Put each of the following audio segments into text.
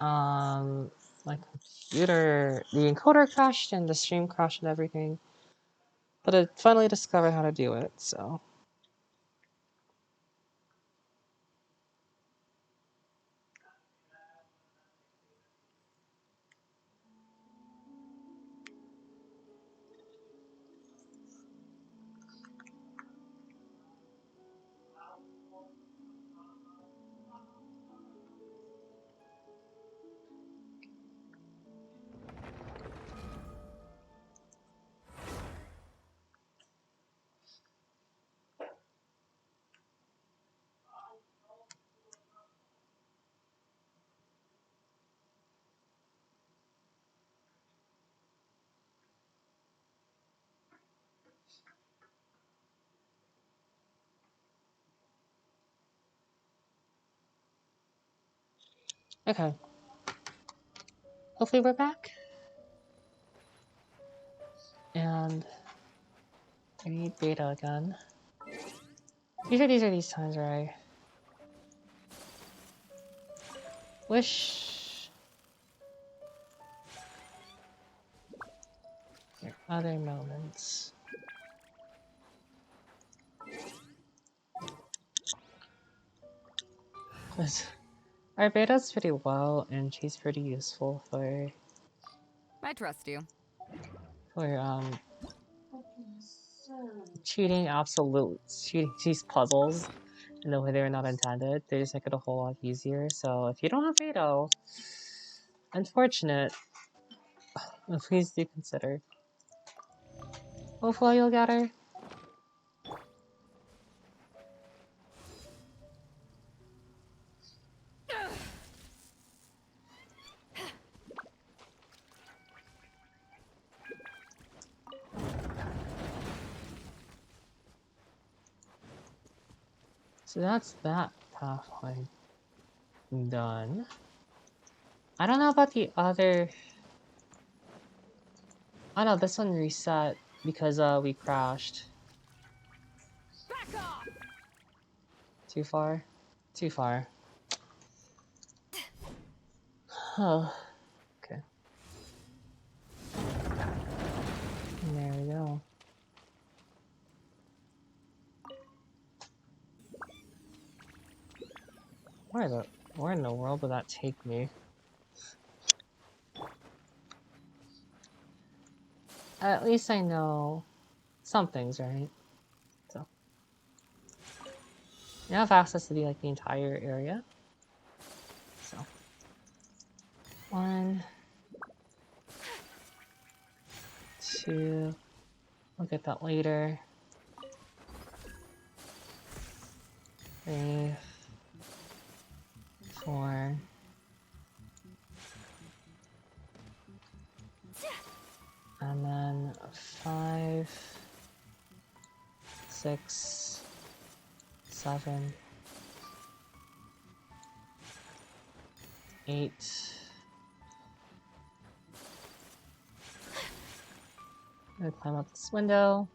My computer, the encoder crashed and the stream crashed and everything. But I finally discovered how to do it, so. Okay. Hopefully we're back. And I need beta again. These are these times where I wish there are other moments. Our beta's pretty low and she's pretty useful for I trust you. cheating these puzzles in the way they were not intended. They just make it a whole lot easier. So if you don't have beta, unfortunate, please do consider. Hopefully you'll get her. So that's that pathway done. I don't know about the other. Oh no, this one reset because we crashed. Back off! Too far? Too far. Oh, okay. And there we go. Where in the world would that take me? At least I know some things, right? So you have access to the entire area. So 1, 2. I'll get that later. 3, 4. And then 5, 6, 7, 8. I'm gonna climb up this window.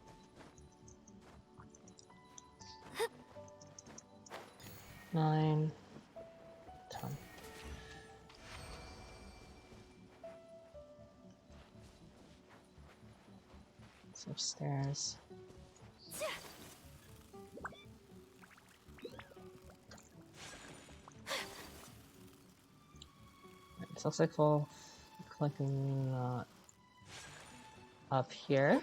9, 10. It's upstairs. It looks like we'll clicking up here.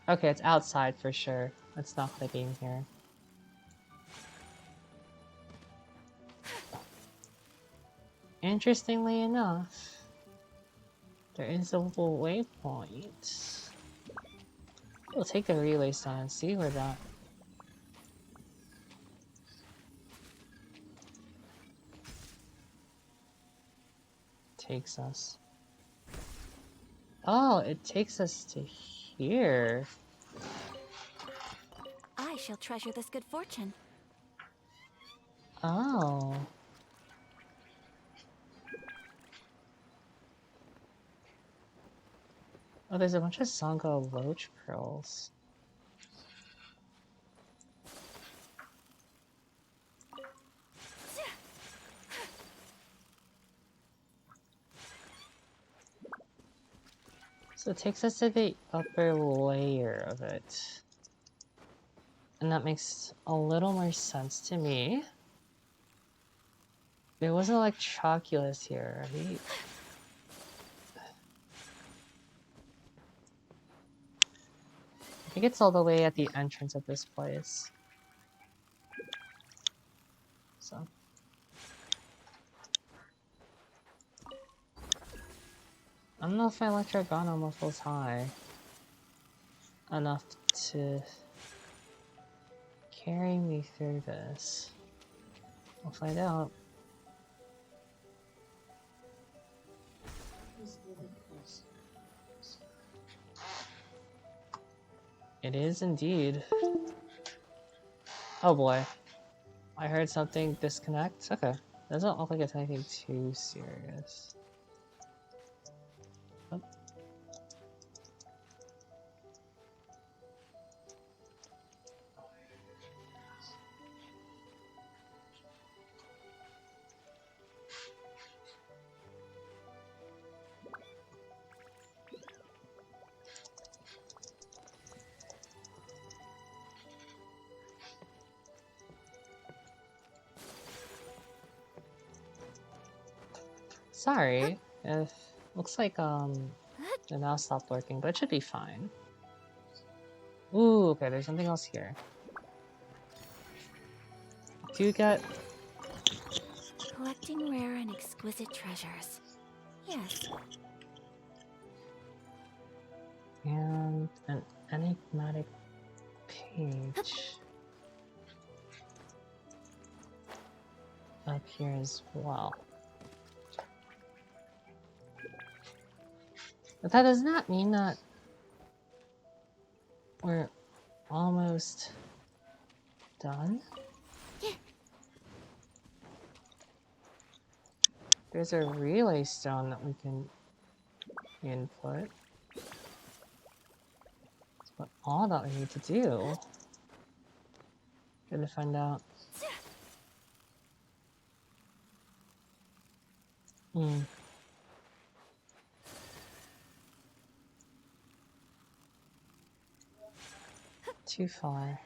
Okay, it's outside for sure. It's not clicking here. Interestingly enough, there is a little waypoint. We'll take the relay sign and see where that takes us. Oh, it takes us to here. I shall treasure this good fortune. Oh. Oh, there's a bunch of Sangha roach pearls. So it takes us to the upper layer of it. And that makes a little more sense to me. There wasn't like Choculus here, right? I think it's all the way at the entrance of this place. So. I don't know if my Electrogonum feels high enough to carry me through this. We'll find out. It is indeed. Oh boy. I heard something disconnect. Okay. Doesn't look like it's anything too serious. Oh. Sorry. If looks like it now stopped working, but it should be fine. Ooh, okay, there's something else here. Do you get Collecting rare and exquisite treasures. Yes. and an enigmatic page up here as well. But that does not mean that we're almost done. There's a relay stone that we can input. But all that we need to do. Gonna find out. Too far.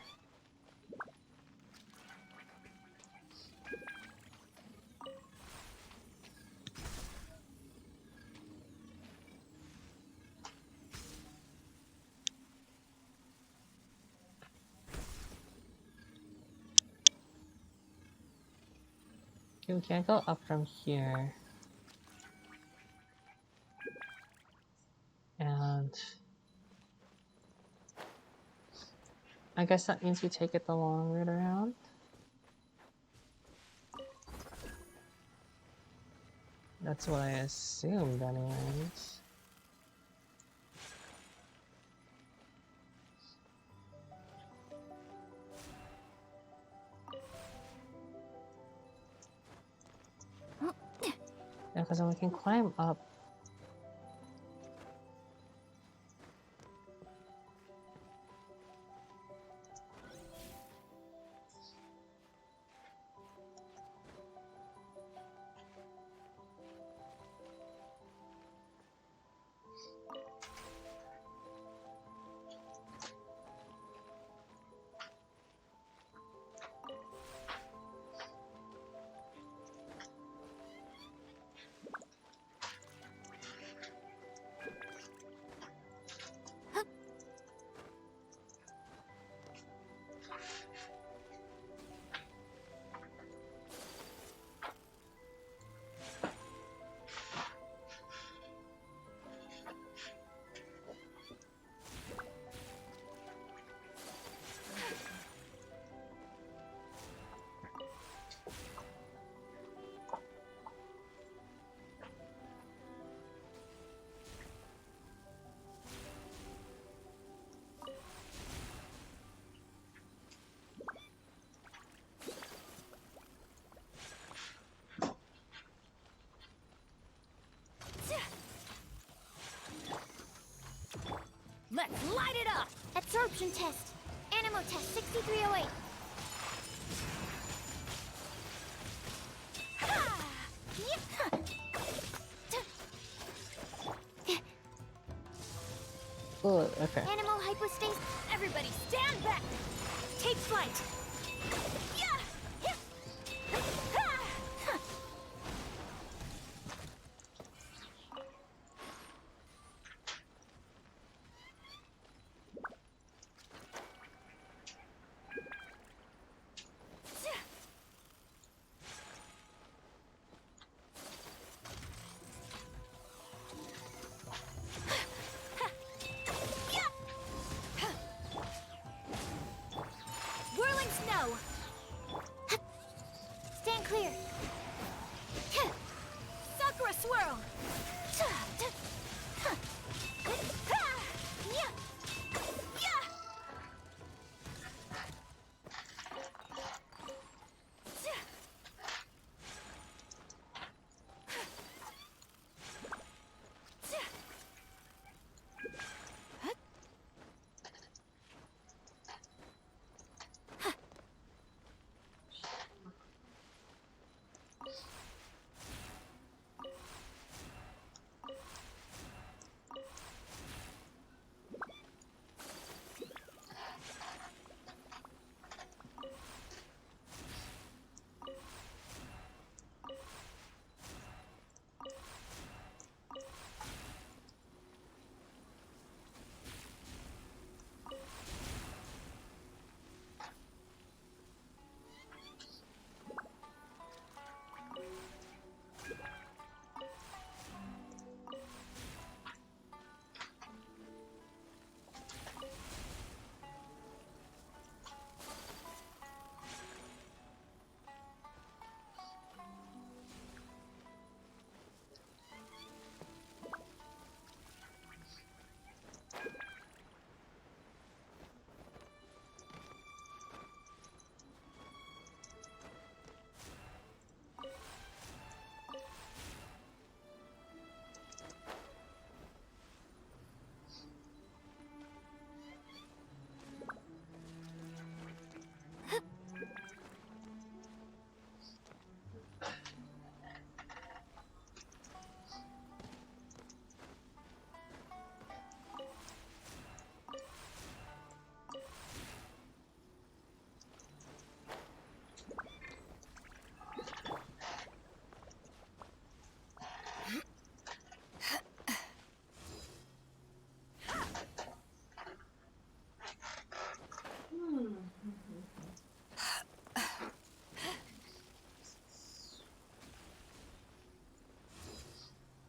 Okay, we can't go up from here. And I guess that means we take it the long route around. That's what I assumed anyways. Yeah, because then we can climb up. Light it up! Absorption test. Animo test 6308. Oh, okay. Animal hypostasis. Everybody stand back. Take flight. Whirling snow. Stand clear. Sakura swirl.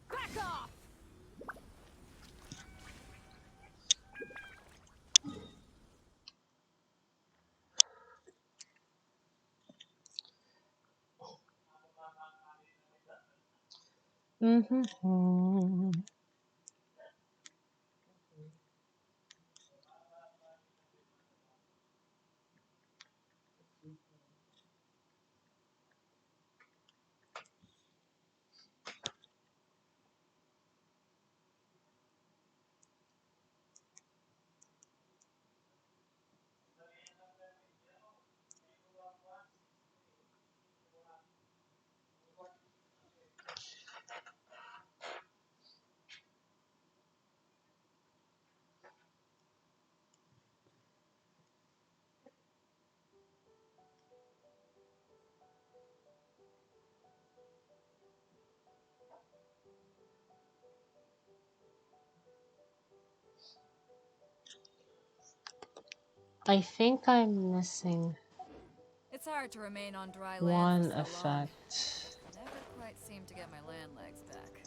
Back off! Mm-hmm. I think I'm missing It's hard to remain on dry land one for so long. effect. Never quite seem to get my land legs back.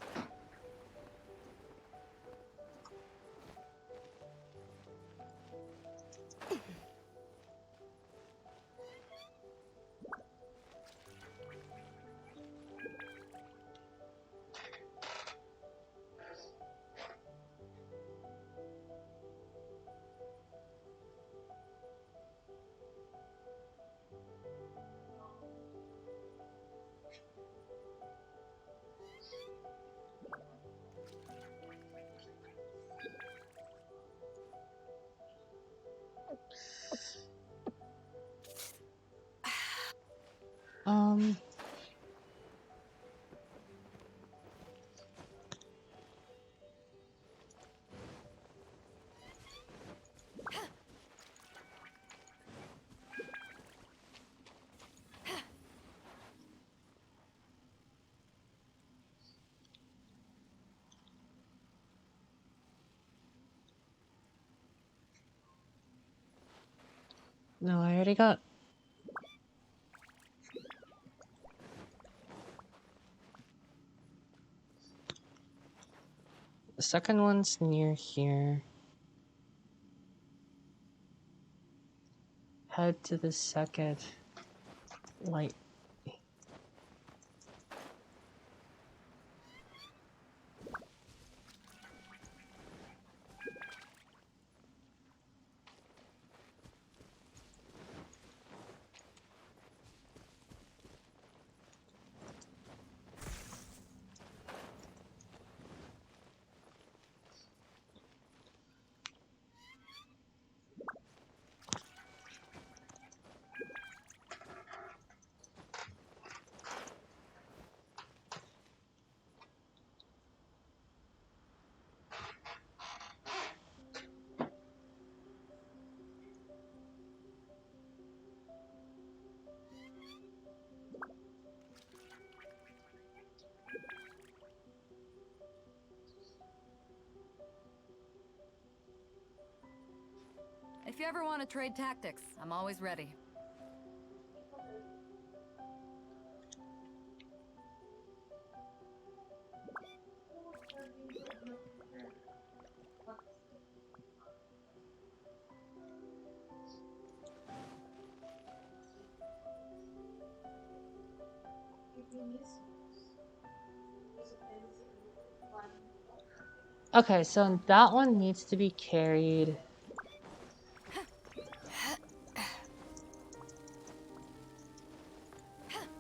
No, I already got... The second one's near here. Head to the second light. If you ever want to trade tactics, I'm always ready. Okay, so that one needs to be carried.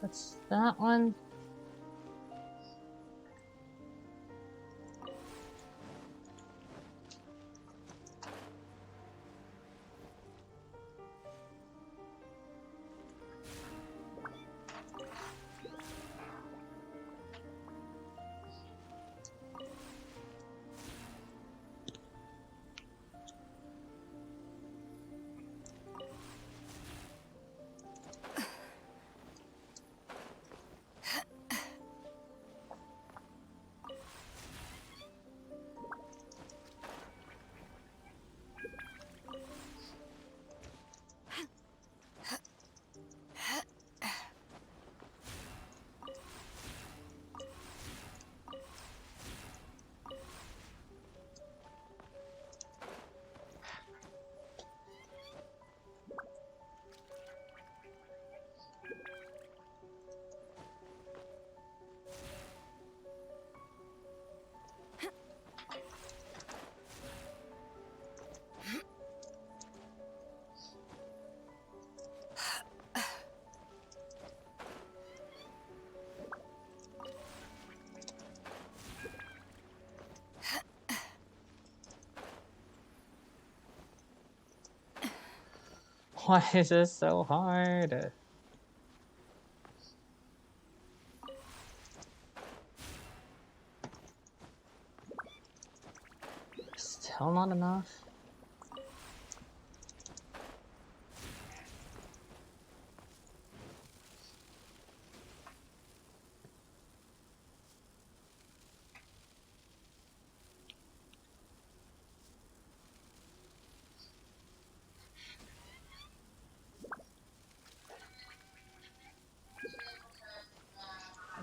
That's that one. Why is this so hard? Still not enough.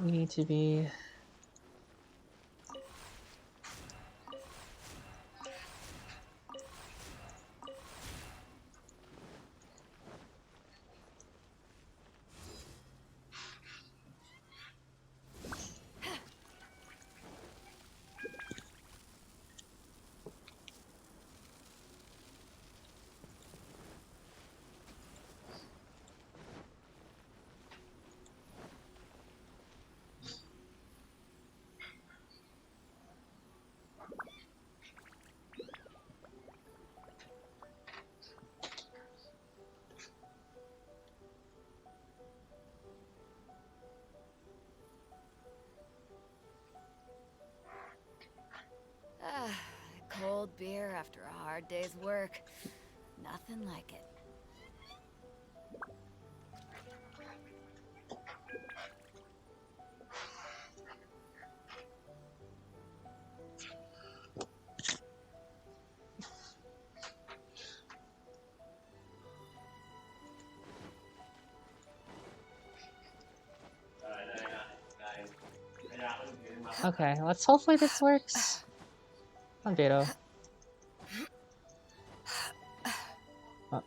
We need to be... Cold beer after a hard day's work. Nothing like it. Okay, let's hopefully this works. On Beto. Oh.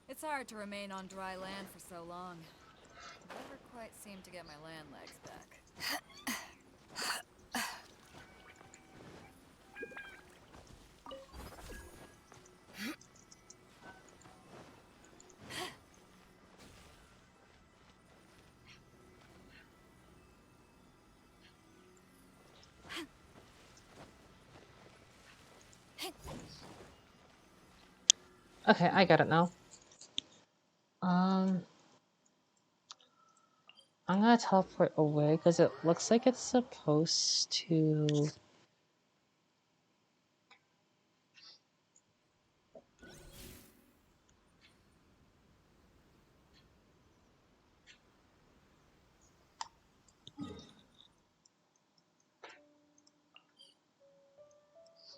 It's hard to remain on dry land for so long. Never quite seem to get my land legs back. Okay, I got it now. I'm gonna teleport away because it looks like it's supposed to.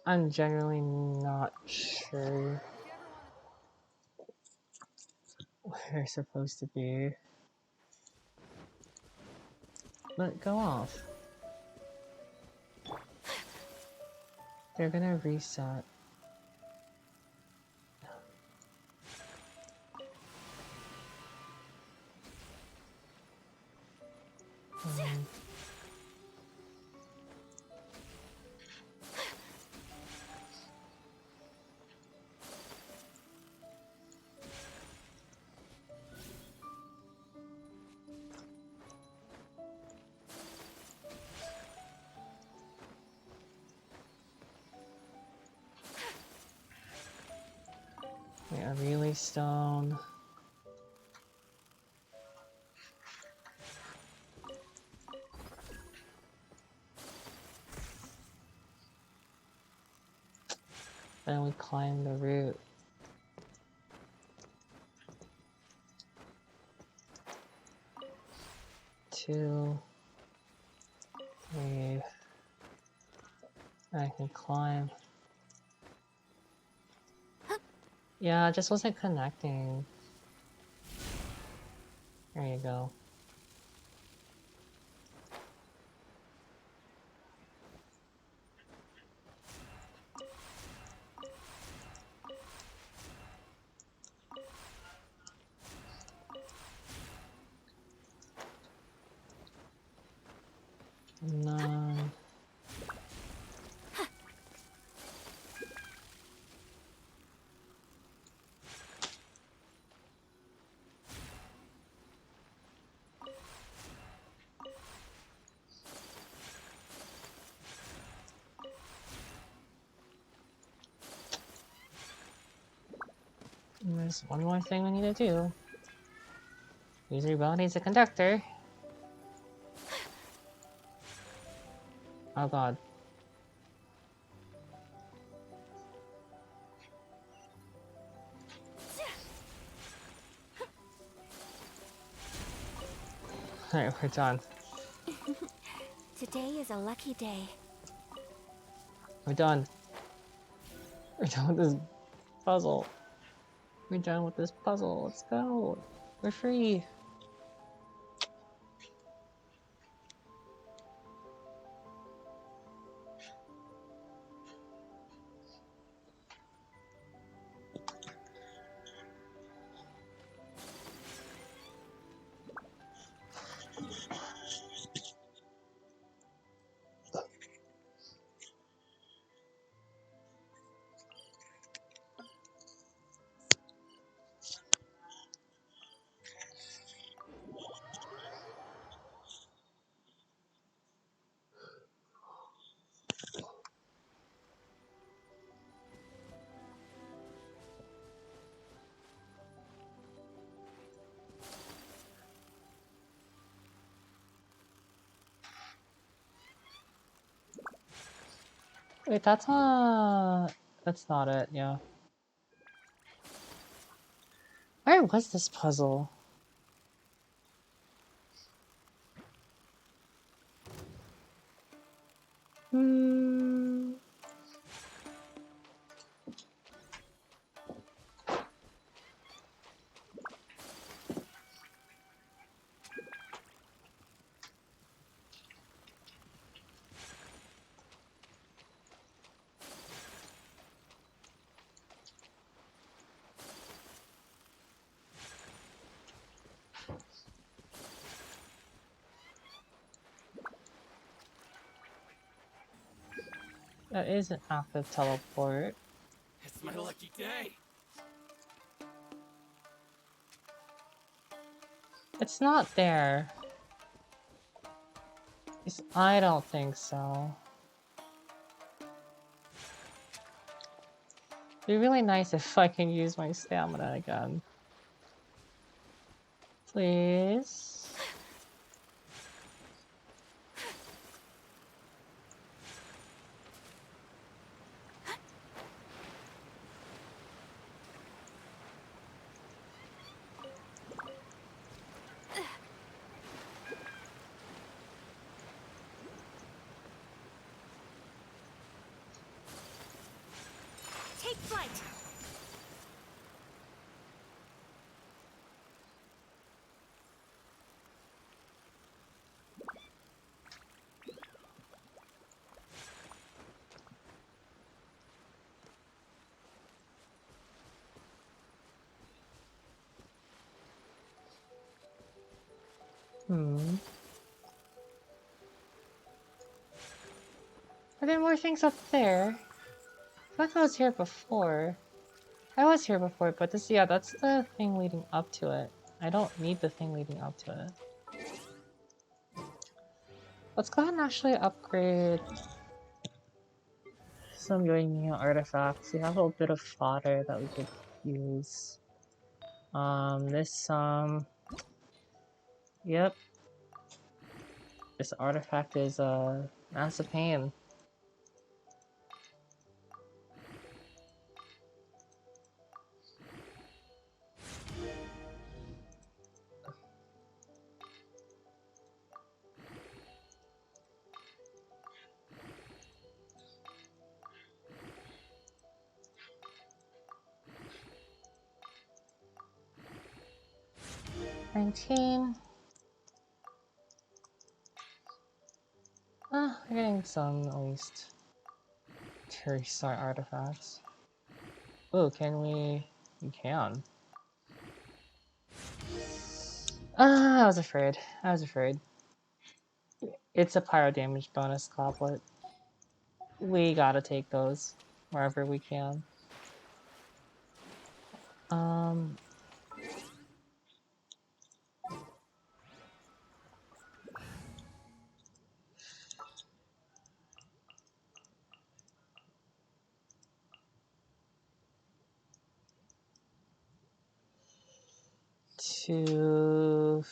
I'm generally not sure where they're supposed to be. But go off. They're gonna reset. Um, yeah, relay stone. Then we climb the route. Two, three. I can climb. Yeah, it just wasn't connecting. There you go. None. And there's one more thing we need to do. Use your ability as a conductor. Oh god. Alright, we're done. Today is a lucky day. We're done. We're done with this puzzle. We're done with this puzzle. Let's go. We're free. Wait, that's not it, yeah. Where was this puzzle? Hmm. That is an active teleport. It's my lucky day. It's not there. I don't think so. It'd be really nice if I can use my stamina again. Please. Take flight. Are there more things up there? I thought I was here before. I was here before, but this, yeah, that's the thing leading up to it. I don't need the thing leading up to it. Let's go ahead and actually upgrade some Yoimiya artifacts. We have a bit of fodder that we could use. Yep. This artifact is massive pain. $19. Ah, we're getting some, at least, Terry-star artifacts. Oh, can we? We can. Ah, I was afraid. I was afraid. It's a pyro damage bonus goblet. We gotta take those wherever we can. Um. Two,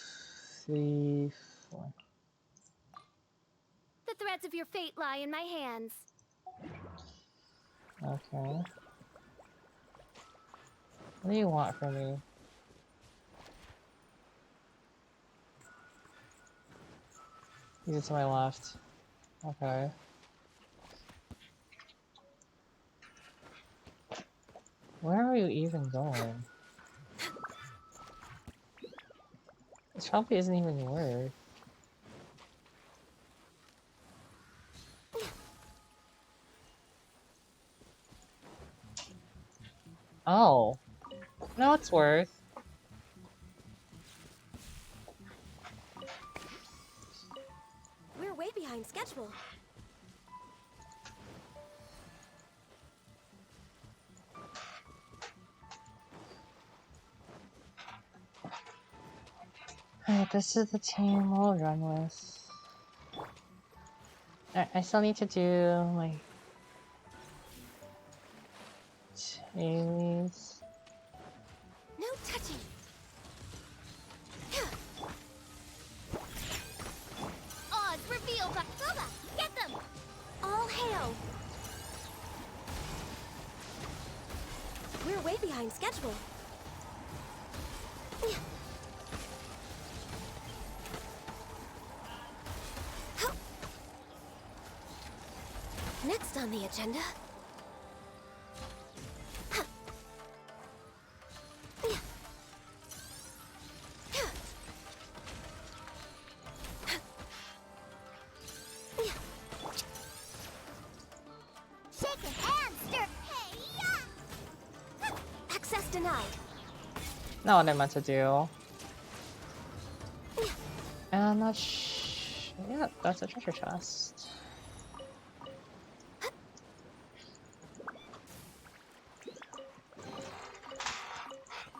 three, four. The threads of your fate lie in my hands. Okay. What do you want from me? Use it to my left. Okay. Where are you even going? This probably isn't even worth. Oh. No, it's worth. We're way behind schedule. Alright, this is the team we'll run with. I still need to do my dailies. No touching. Odds reveal by Bubba. Get them. All hail. behind schedule. Next on the agenda. Access denied. Not what I meant to do. And yeah, that's a treasure chest.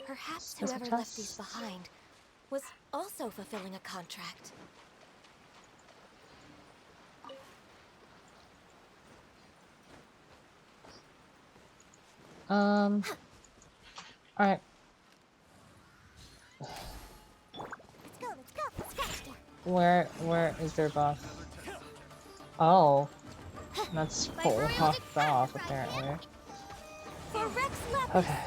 Perhaps There's a whoever left these chest. behind was also fulfilling a contract. Alright. Let's go. Where is their buff? Oh. That's locked off, apparently. For Rex Lep. Okay.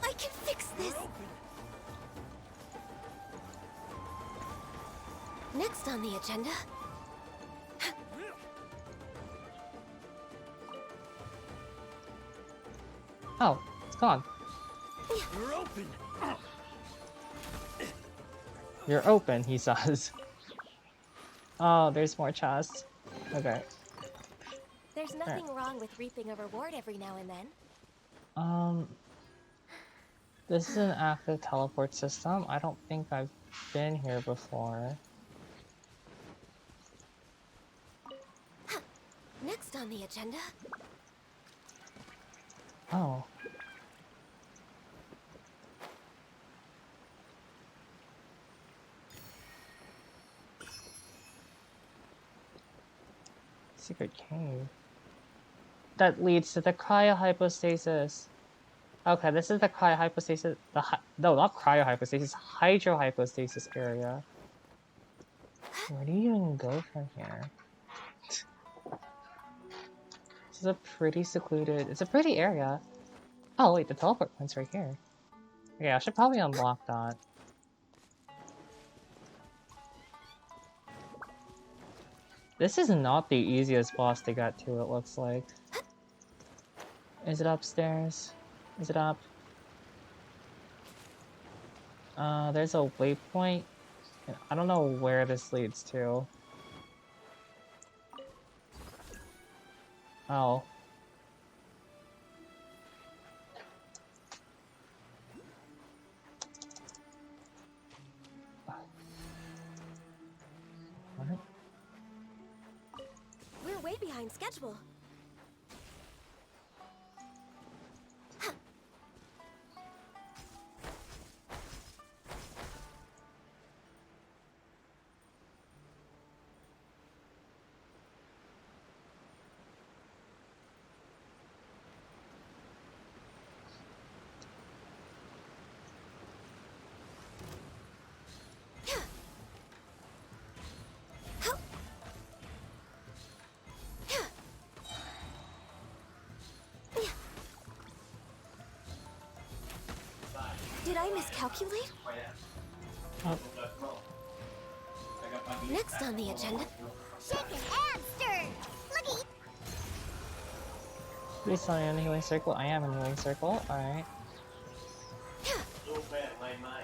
I can fix this. Next on the agenda. Oh, it's gone. You're open. You're open, he says. Oh, there's more chests. Okay. There's nothing wrong with reaping a reward every now and then. This is an active teleport system. I don't think I've been here before. Next on the agenda. Oh. Secret cave. That leads to the cryohypostasis. Okay, this is the cryohypostasis. No, not cryohypostasis. Hydrohypostasis area. Where do you even go from here? This is a pretty secluded. It's a pretty area. Oh wait, the teleport point's right here. Okay, I should probably unblock that. This is not the easiest boss to get to, it looks like. Is it upstairs? Is it up? There's a waypoint. I don't know where this leads to. Oh. What? We're way behind schedule. Did I miscalculate? Oh. Next on the agenda. Shaken and stirred. Looky. Please tell me I'm in the healing circle. I am in the healing circle. Alright.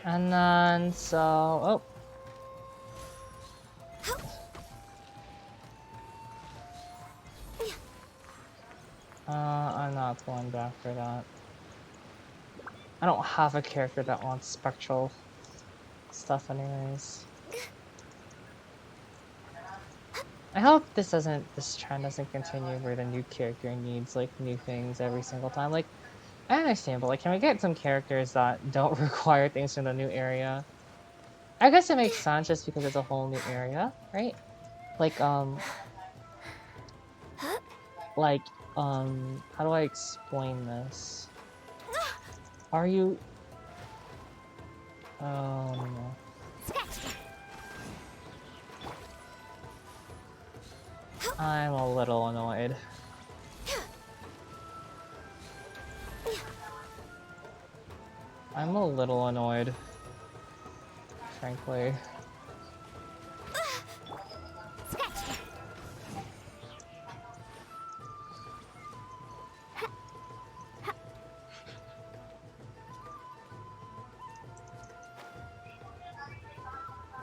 And then, so... Oh. I'm not going back for that. I don't have a character that wants spectral stuff anyways. I hope this trend doesn't continue where the new character needs like new things every single time. Like, I understand, but like, can we get some characters that don't require things from the new area? I guess it makes sense just because it's a whole new area, right? Like, how do I explain this? Are you... Oh no. I'm a little annoyed. I'm a little annoyed, frankly.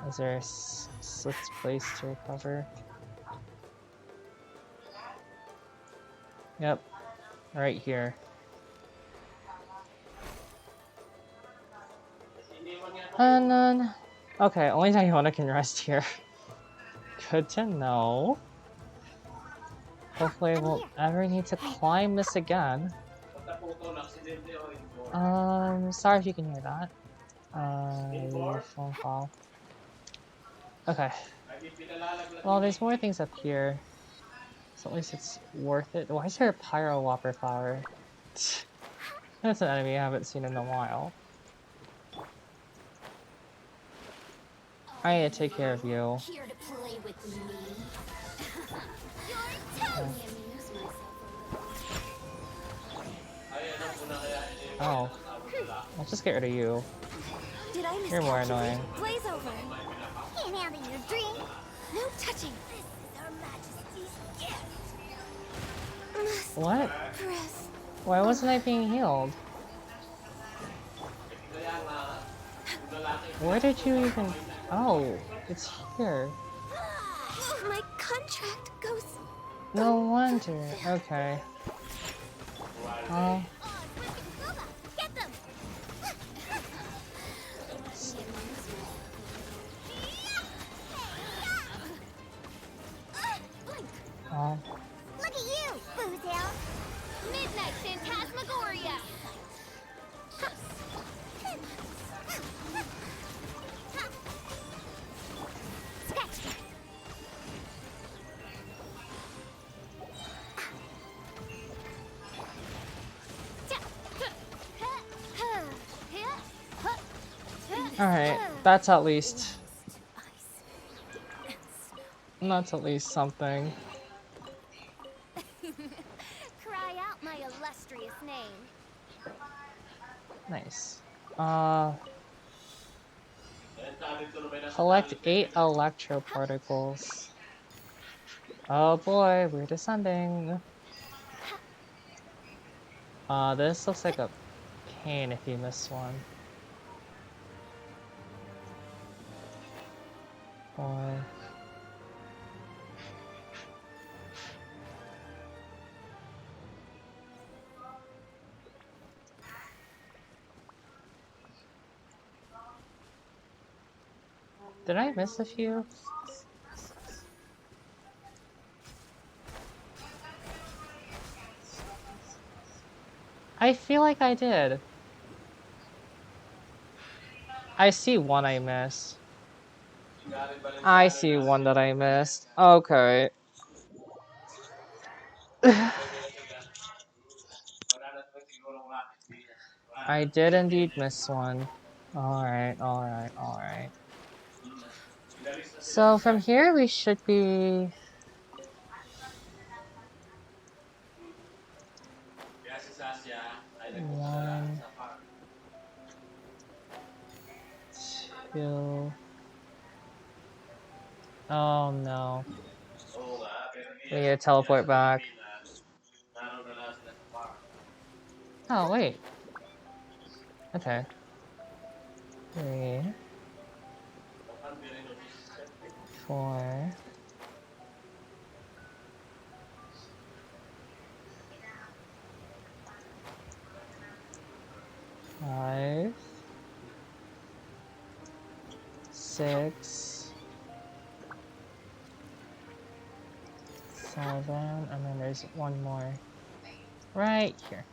Is there a slipped place to recover? Yep, right here. And then, okay, only Diona can rest here. Good to know. Hopefully I won't ever need to climb this again. Sorry if you can hear that. Phone call. Okay. Well, there's more things up here. So at least it's worth it. Why is there a Pyro Whopper flower? That's an enemy I haven't seen in a while. I need to take care of you. Here to play with me. Oh. I'll just get rid of you. Did I You're more annoying. Blaze over. Can't handle your drink. No touching. This is Her Majesty's gift. What? Press. Why wasn't I being healed? Where did you even... Oh, it's here. My contract goes. No wonder. Okay. Oh. Get them. Oh. Look at you, Boozle. Midnight Phantasmagoria. Alright, that's at least... That's at least something. Cry out my illustrious name. Nice. Collect 8 electro particles. Oh boy, we're descending. This looks like a pain if you miss one. Boy. Did I miss a few? I feel like I did. I see one I missed. I see one that I missed. Okay. I did indeed miss one. Alright, alright, alright. So from here we should be... One... Two... Oh no. We need to teleport back. Oh wait. Okay. 3... 4... 5... 6... 7, and then there's one more right here.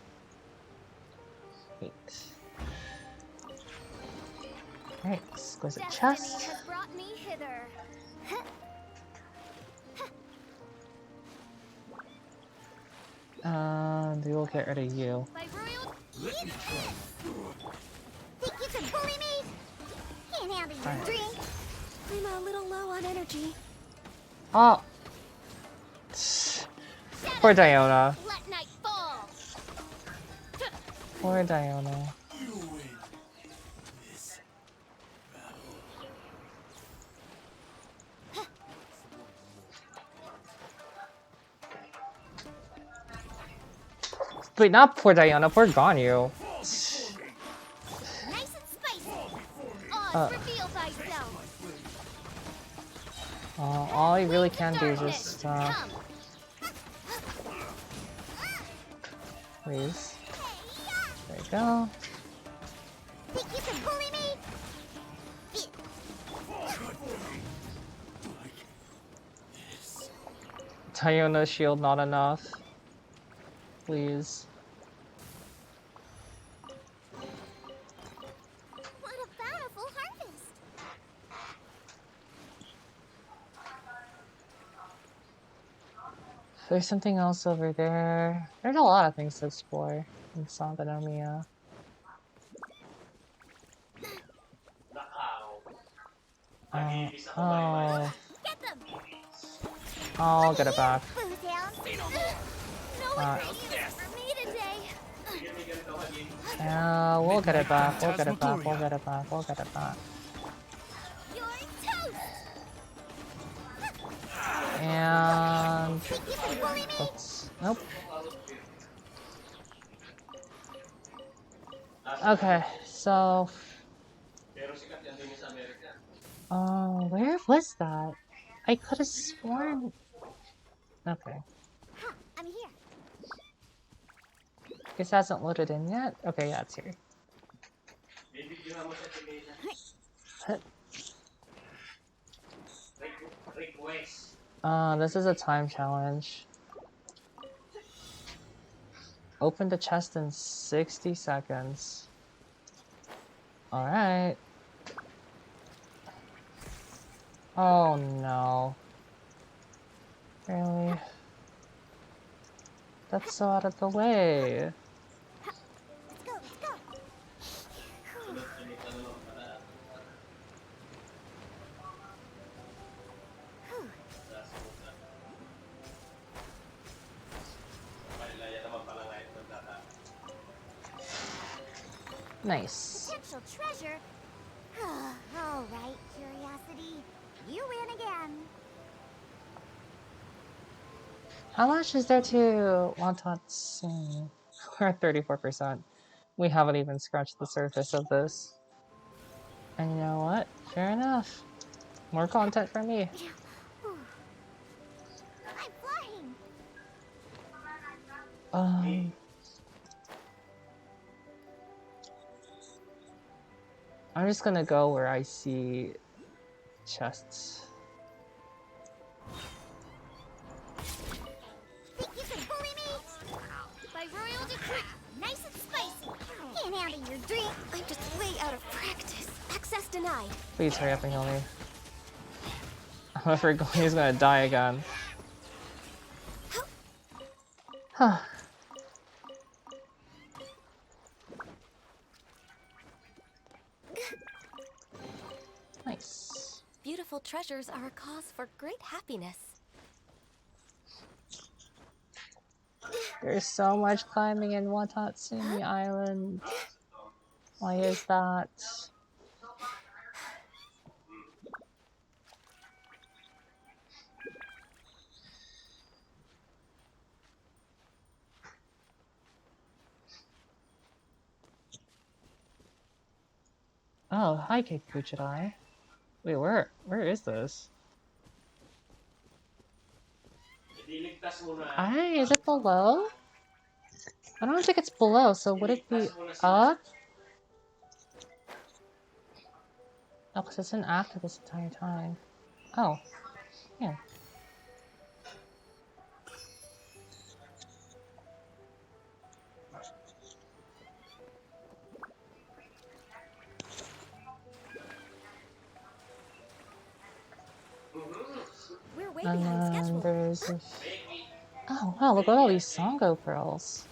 8. Alright, exquisite chest. Has brought me hither. We will get rid of you. By royal. Think you can bully me? Can't handle your Alright. drink. I'm a little low on energy. Oh! Poor Diona. Let night fall. Poor Diona. You win this battle. Wait, not poor Diana, poor Ganyu. Nice and spicy. Uh. Reveal thyself. All I really can do is just, Come. please. There you go. Think you can bully me? Diona shield not enough. Please. What a bountiful harvest. There's something else over there. There's a lot of things to explore in Sangonomiya. Oh. Get them. I'll get it back. Boo down. No ingredients for me today. Yeah, we'll get it back. We'll get it back. We'll get it back. We'll get it back. You're toast. And Think you can bully me? let's. Nope. Okay, so. Where was that? I could have sworn. Okay. Huh, I'm here. Guess it hasn't loaded in yet. Okay, yeah, it's here. This is a time challenge. Open the chest in 60 seconds. Alright. Oh no. Really? That's so out of the way. Let's go, let's go. Nice. Potential treasure. All right, curiosity. You win again. How much is there to Wantatsu? We're at 34%. We haven't even scratched the surface of this. And you know what? Fair enough. More content for me. I'm flying. I'm just gonna go where I see chests. Think you can bully me? By royal decree, nice and spicy. Can't handle your drink. I'm just way out of practice. Access denied. Please hurry up and heal me. I'm afraid Gonyu's gonna die again. Huh. Nice. Beautiful treasures are a cause for great happiness. There's so much climbing in Watatsumi Island. Why is that? Oh, hi, Kikuchidai. Wait, where is this? Is it below? I don't think it's below, so would it be up? Oh, because it's been active this entire time. Oh, yeah. We're way And behind then schedule. there's oh wow, look at all these Songo pearls.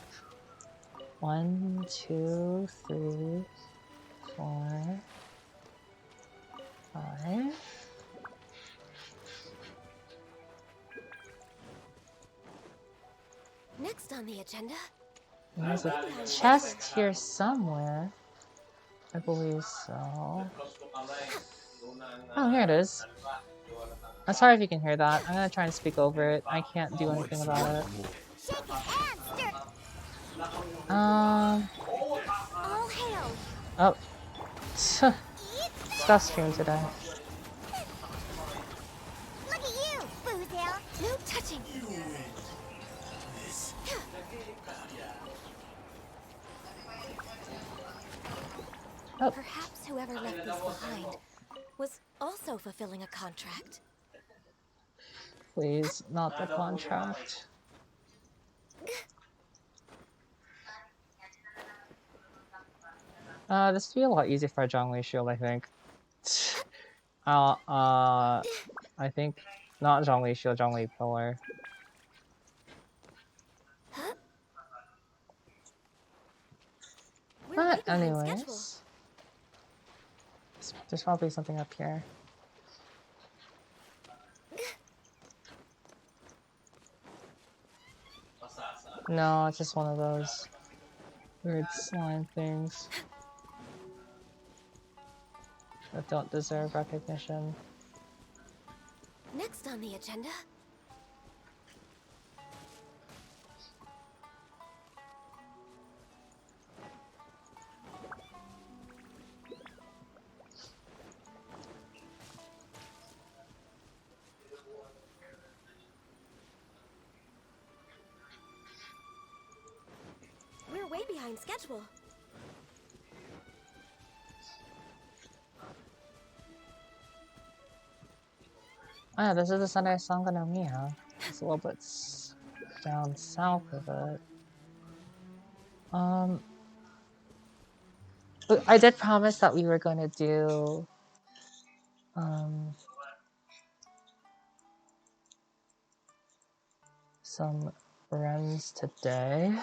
1, 2, 3, 4, 5. Next on the agenda. There's a chest here somewhere. I believe so. Oh, here it is. I'm sorry if you can hear that. I'm gonna try and speak over it. I can't do anything about it. Shake it and stir. Um. All hail. Oh. Eat Stuff stream today. Look at you, Boozle. No touching. You win. This Oh, Perhaps whoever left these behind was also fulfilling a contract. please, not the contract. This would be a lot easier for a Zhongli shield, I think. I think not Zhongli shield, Zhongli pillar. We're But way behind schedule. anyways, there's probably something up here. No, it's just one of those weird slime things that don't deserve recognition. Next on the agenda. We're way behind schedule. Oh yeah, this is the center of Sangonomiya. It's a little bit down south of it. But I did promise that we were going to do some runs today.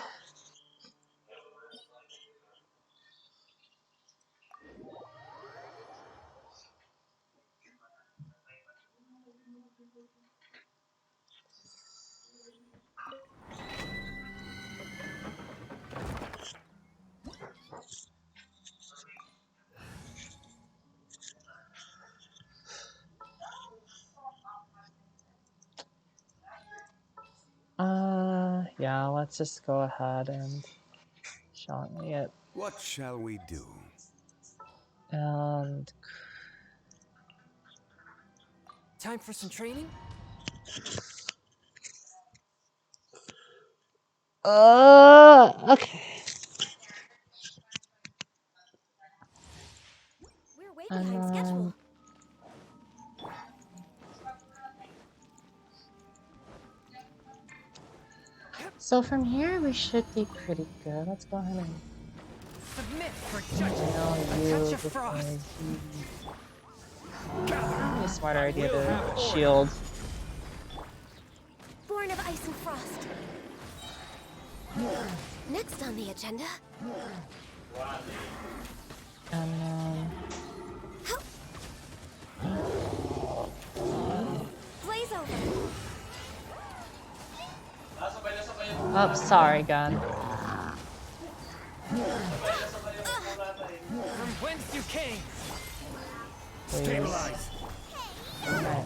Yeah, let's just go ahead and show me it. What shall we do? And Time for some training? okay. We're way behind schedule. So from here we should be pretty good. Let's go ahead and Submit for judgment. nail you A touch of before frost. Maybe a smarter idea to shield. Born of ice and frost. Next on the agenda. And Blaze over. oh, sorry, gun. From whence you came. Please. Stabilize. Alright.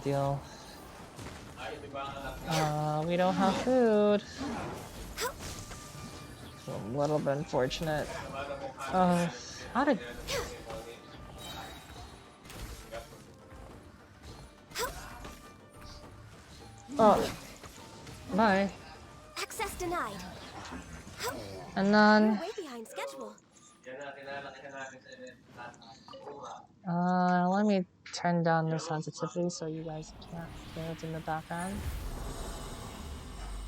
Deal. We don't have food. A little bit unfortunate. How did... Oh. Bye. Access denied. And We're then... way behind schedule. Let me turn down the sensitivity so you guys can't hear what's in the background.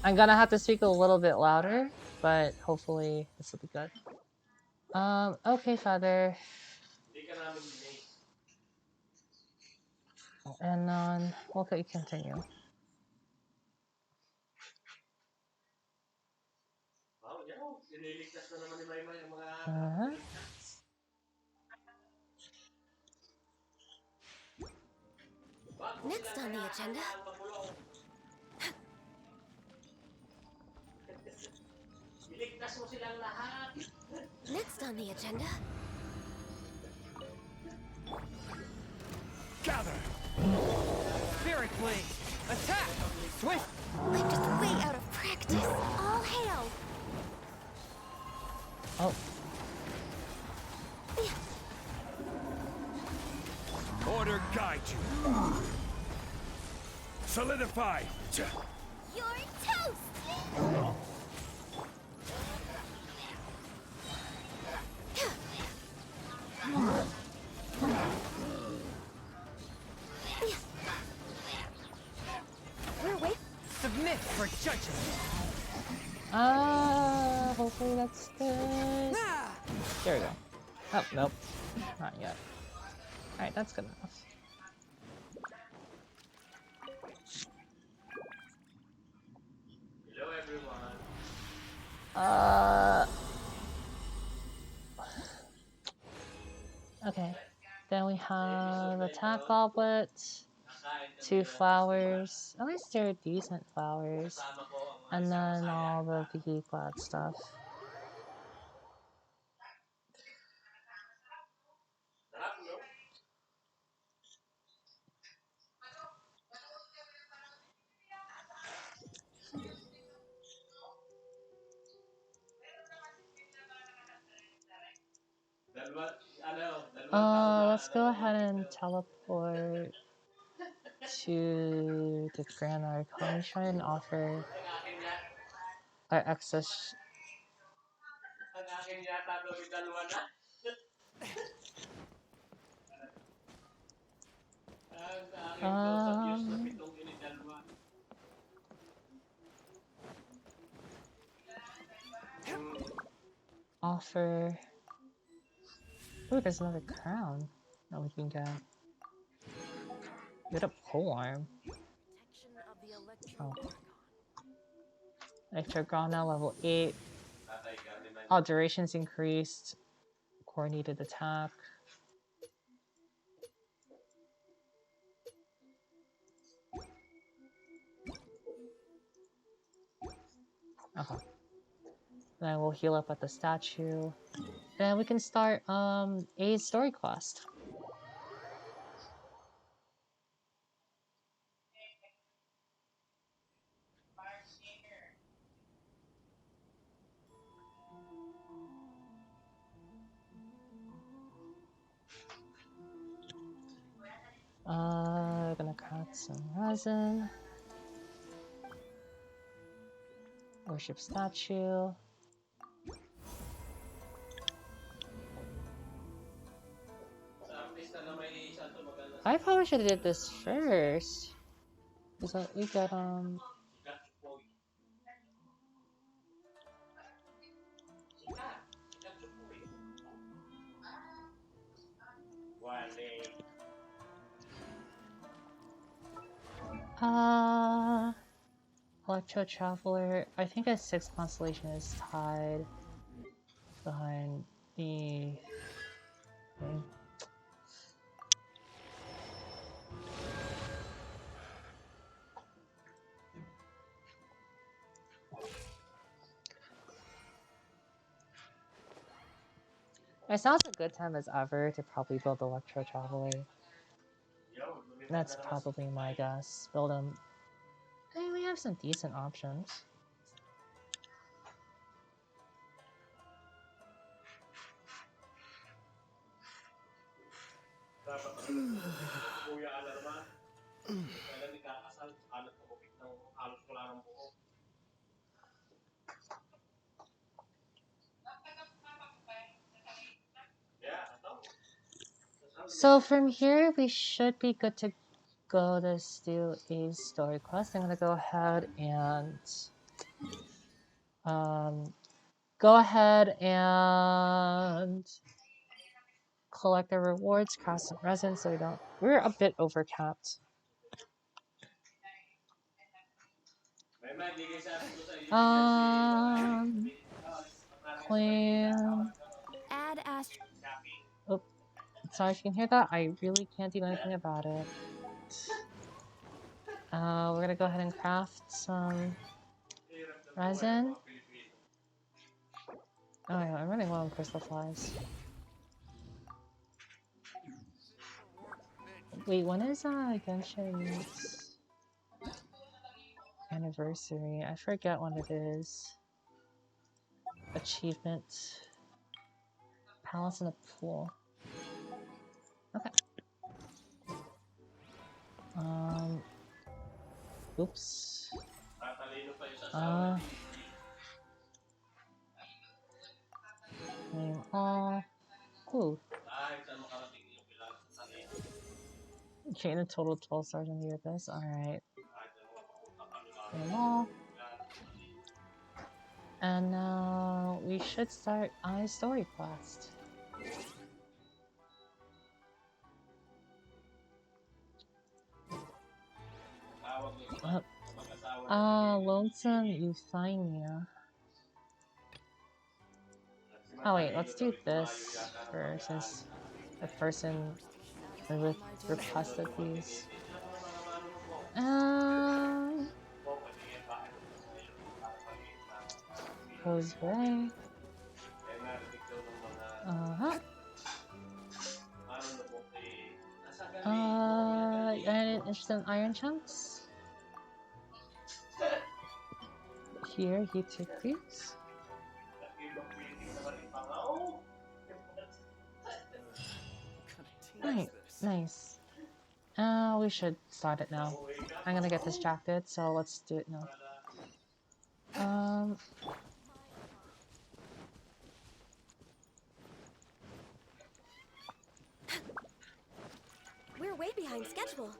I'm gonna have to speak a little bit louder, but hopefully this will be good. Okay, Father. And we'll continue. Next on the agenda. Next on the agenda. Gather! Spirit Blade! Attack! Swift! I'm just way out of practice. All hail! Oh, Order guide you. Solidify. You're toast! We're waiting. Submit for judgment! hopefully that's good. Ah! There we go. Oh, nope. Not yet. Alright, that's good enough. Hello everyone. Okay. Then we have attack goblet, 2 flowers. At least they're decent flowers. And then all the glad stuff. Let's go ahead and teleport to the Grand Arclight. Try and offer our excess. Offer. Ooh, there's another crown that we can get. Get a polearm. Protection of the Oh. Electro Electrogon now level 8. All durations increased. Coordinated attack. Okay. Then we'll heal up at the statue. Then we can start a story quest. Gonna craft some resin. Worship statue. I probably should have did this first. So we got Electro Traveler. I think a 6th constellation is tied behind the thing. It sounds a good time as ever to probably build Electro Traveler. That's probably my guess. Build them. Hey, we have some decent options. So from here, we should be good to go. Let's do a story quest. I'm gonna go ahead and collect the rewards, craft some resin so we don't. We're a bit overcapped. Plan. Add Ast. Oh, sorry if you can hear that. I really can't do anything about it. We're gonna go ahead and craft some resin. Oh yeah, I'm running low on crystal flies. Wait, when is Genshin's anniversary? I forget when it is. Achievement. Palace in a pool. Okay. Oops. Name all. Ooh. Gain a total 12 stars in the abyss. Alright. Name all. And now we should start a story quest. Lonesome Euthymia. Oh wait, let's do this first, since the person requested these. Goes away. And instant iron chunks. Here, you take these. Right, nice. We should start it now. I'm gonna get distracted, so let's do it now. We're way behind schedule.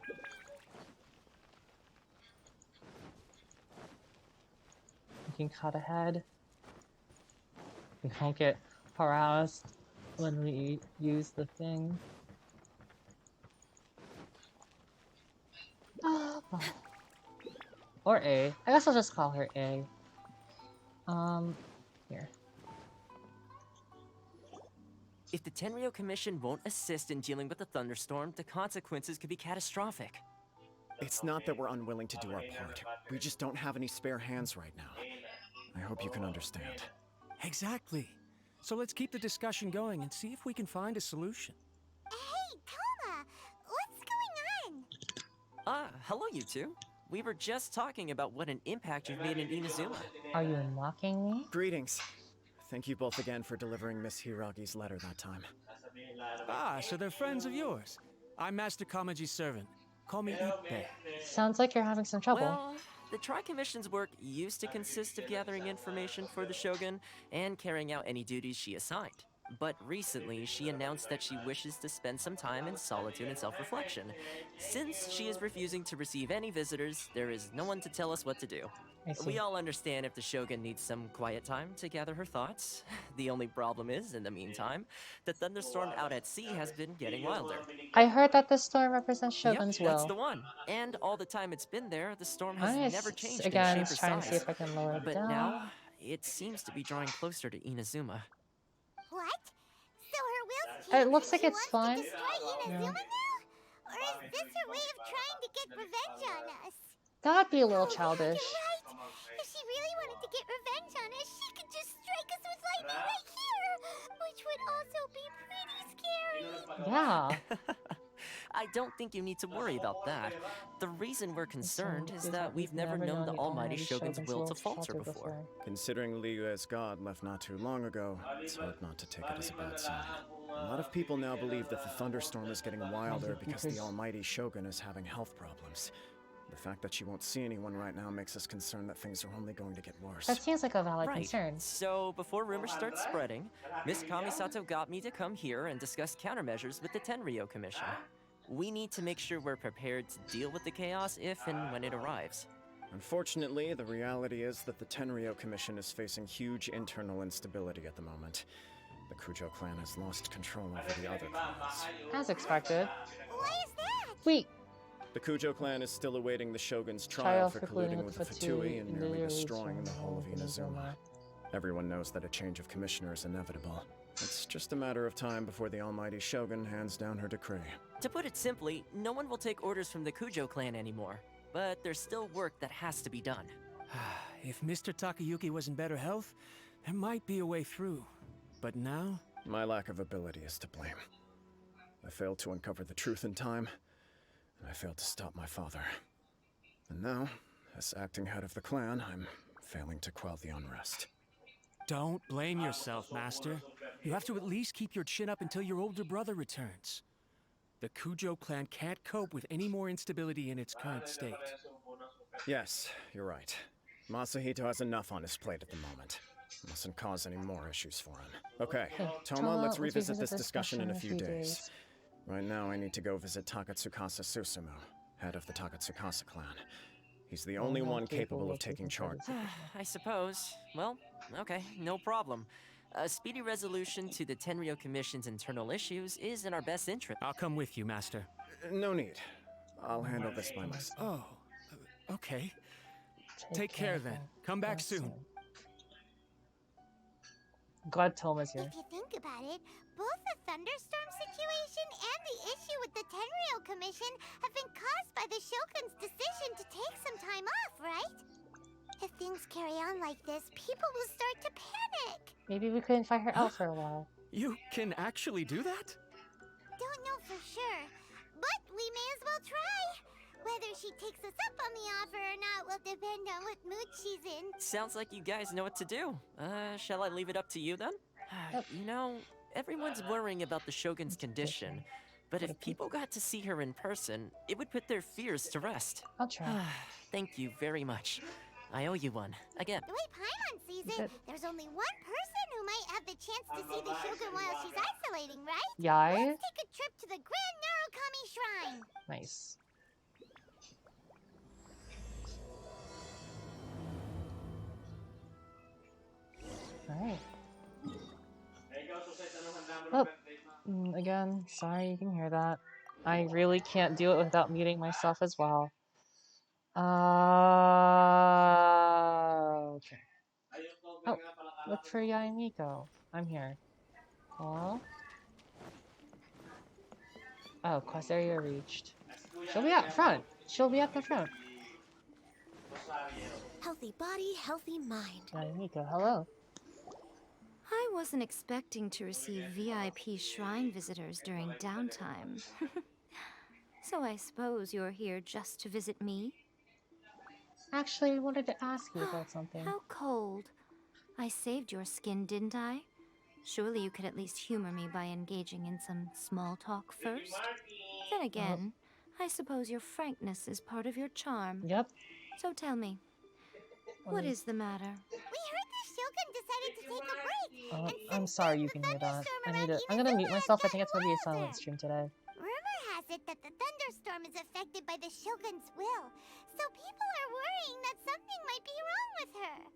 We can cut ahead. We won't get harassed when we use the thing. Or A. I guess I'll just call her A. Here. If the Tenryo Commission won't assist in dealing with the thunderstorm, the consequences could be catastrophic. It's not that we're unwilling to do our part. We just don't have any spare hands right now. I hope you can understand. Exactly. So let's keep the discussion going and see if we can find a solution. Hey, Toma! What's going on? Hello you two. We were just talking about what an impact you've made in Inazuma. Are you mocking me? Greetings. Thank you both again for delivering Miss Hiragi's letter that time. So they're friends of yours. I'm Master Kamaji's servant. Call me Ippei. Sounds like you're having some trouble. Well, the Tri-Commission's work used to consist of gathering information for the Shogun and carrying out any duties she assigned. But recently, she announced that she wishes to spend some time in solitude and self-reflection. Since she is refusing to receive any visitors, there is no one to tell us what to do. We all understand if the Shogun needs some quiet time to gather her thoughts. The only problem is, in the meantime, the thunderstorm out at sea has been getting wilder. I heard that the storm represents Shogun's will. That's the one. And all the time it's been there, the storm has never changed again, in shape or trying size. to see if I can lower it But down. now, it seems to be drawing closer to Inazuma. What? So her will's changed It looks and like she it's wants fine. to destroy Inazuma now? Or is this her way of trying to get revenge on us? That'd be a little Oh, childish. You're right. If she really wanted to get revenge on us, she could just strike us with lightning right here, which would also be pretty scary. Yeah. I don't think you need to worry about that. The reason we're concerned is that we've never known the Almighty Shogun's will to falter before. Considering Liu as god left not too long ago, it's hard not to take it as a bad sign. A lot of people now believe that the thunderstorm is getting wilder because the Almighty Shogun is having health problems. The fact that she won't see anyone right now makes us concerned that things are only going to get worse. That seems like a valid concern. So, before rumors start spreading, Miss Kamisato got me to come here and discuss countermeasures with the Tenryo Commission. We need to make sure we're prepared to deal with the chaos if and when it arrives. Unfortunately, the reality is that the Tenryo Commission is facing huge internal instability at the moment. The Kujo clan has lost control over the other clans. As expected. Why is that? Wait. The Kujo clan is still awaiting the Shogun's trial for colluding with the Fatui and nearly destroying the whole of Inazuma. Everyone knows that a change of commissioner is inevitable. It's just a matter of time before the Almighty Shogun hands down her decree. To put it simply, no one will take orders from the Kujo clan anymore. But there's still work that has to be done. If Mr. Takayuki was in better health, There might be a way through, but now... My lack of ability is to blame. I failed to uncover the truth in time, and I failed to stop my father. And now, as acting head of the clan, I'm failing to quell the unrest. Don't blame yourself, Master. You have to at least keep your chin up until your older brother returns. The Kujo clan can't cope with any more instability in its current state. Yes, you're right. Masahito has enough on his plate at the moment. Mustn't cause any more issues for him. Okay, Toma, let's revisit this discussion in a few days. Right now, I need to go visit Takatsukasa Susumu, head of the Takatsukasa clan. He's the only one capable of taking charge. I suppose. Well, okay, no problem. A speedy resolution to the Tenryo Commission's internal issues is in our best interest. I'll come with you, Master. No need. I'll handle this by myself. Oh, okay. Take care then. Come back soon. Glad Toma's here. If you think about it, both the thunderstorm situation and the issue with the Tenryo Commission have been caused by the Shogun's decision to take some time off, right? If things carry on like this, people will start to panic. Maybe we couldn't find her out for a while. You can actually do that? Don't know for sure, but we may as well try. Whether she takes us up on the offer or not will depend on what mood she's in. Sounds like you guys know what to do. Shall I leave it up to you then? You know, everyone's worrying about the Shogun's condition, but if people got to see her in person, it would put their fears to rest. I'll try. Thank you very much. I owe you one. Again. The way Paimon sees it, there's only one person who might have the chance to see the Shogun while she's isolating, right? Yai? Let's take a trip to the Grand Narukami Shrine. Nice. Alright. Oh, again, sorry you can hear that. I really can't do it without muting myself as well. Okay. Oh, look for Yai Miko. I'm here. Hello? Oh, quest area reached. She'll be out front. She'll be at the front. Healthy body, healthy mind. Yai Miko, hello. I wasn't expecting to receive VIP shrine visitors during downtime. So I suppose you're here just to visit me? Actually, I wanted to ask you about something. How cold. I saved your skin, didn't I? Surely you could at least humor me by engaging in some small talk first? Then again, I suppose your frankness is part of your charm. Yep. So tell me, what is the matter? We heard the Shogun decided to take a break. I'm sorry you can hear that. I'm gonna mute myself. I think it's gonna be a silent stream today. Rumor has it that the thunderstorm is affected by the Shogun's will, so people are worrying that something might be wrong with her.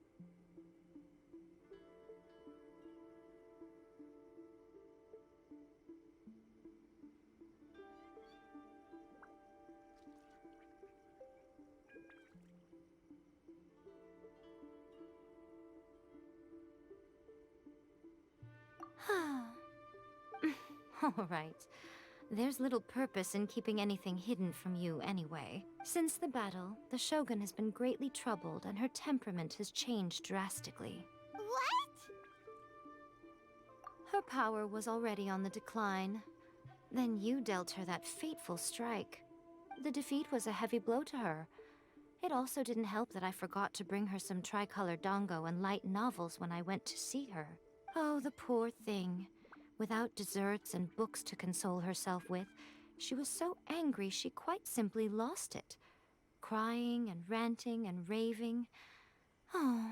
All right. There's little purpose in keeping anything hidden from you anyway. Since the battle, the Shogun has been greatly troubled and her temperament has changed drastically. What? Her power was already on the decline. Then you dealt her that fateful strike. The defeat was a heavy blow to her. It also didn't help that I forgot to bring her some tricolor dango and light novels when I went to see her. Oh, the poor thing. Without desserts and books to console herself with, she was so angry she quite simply lost it. Crying and ranting and raving. Oh,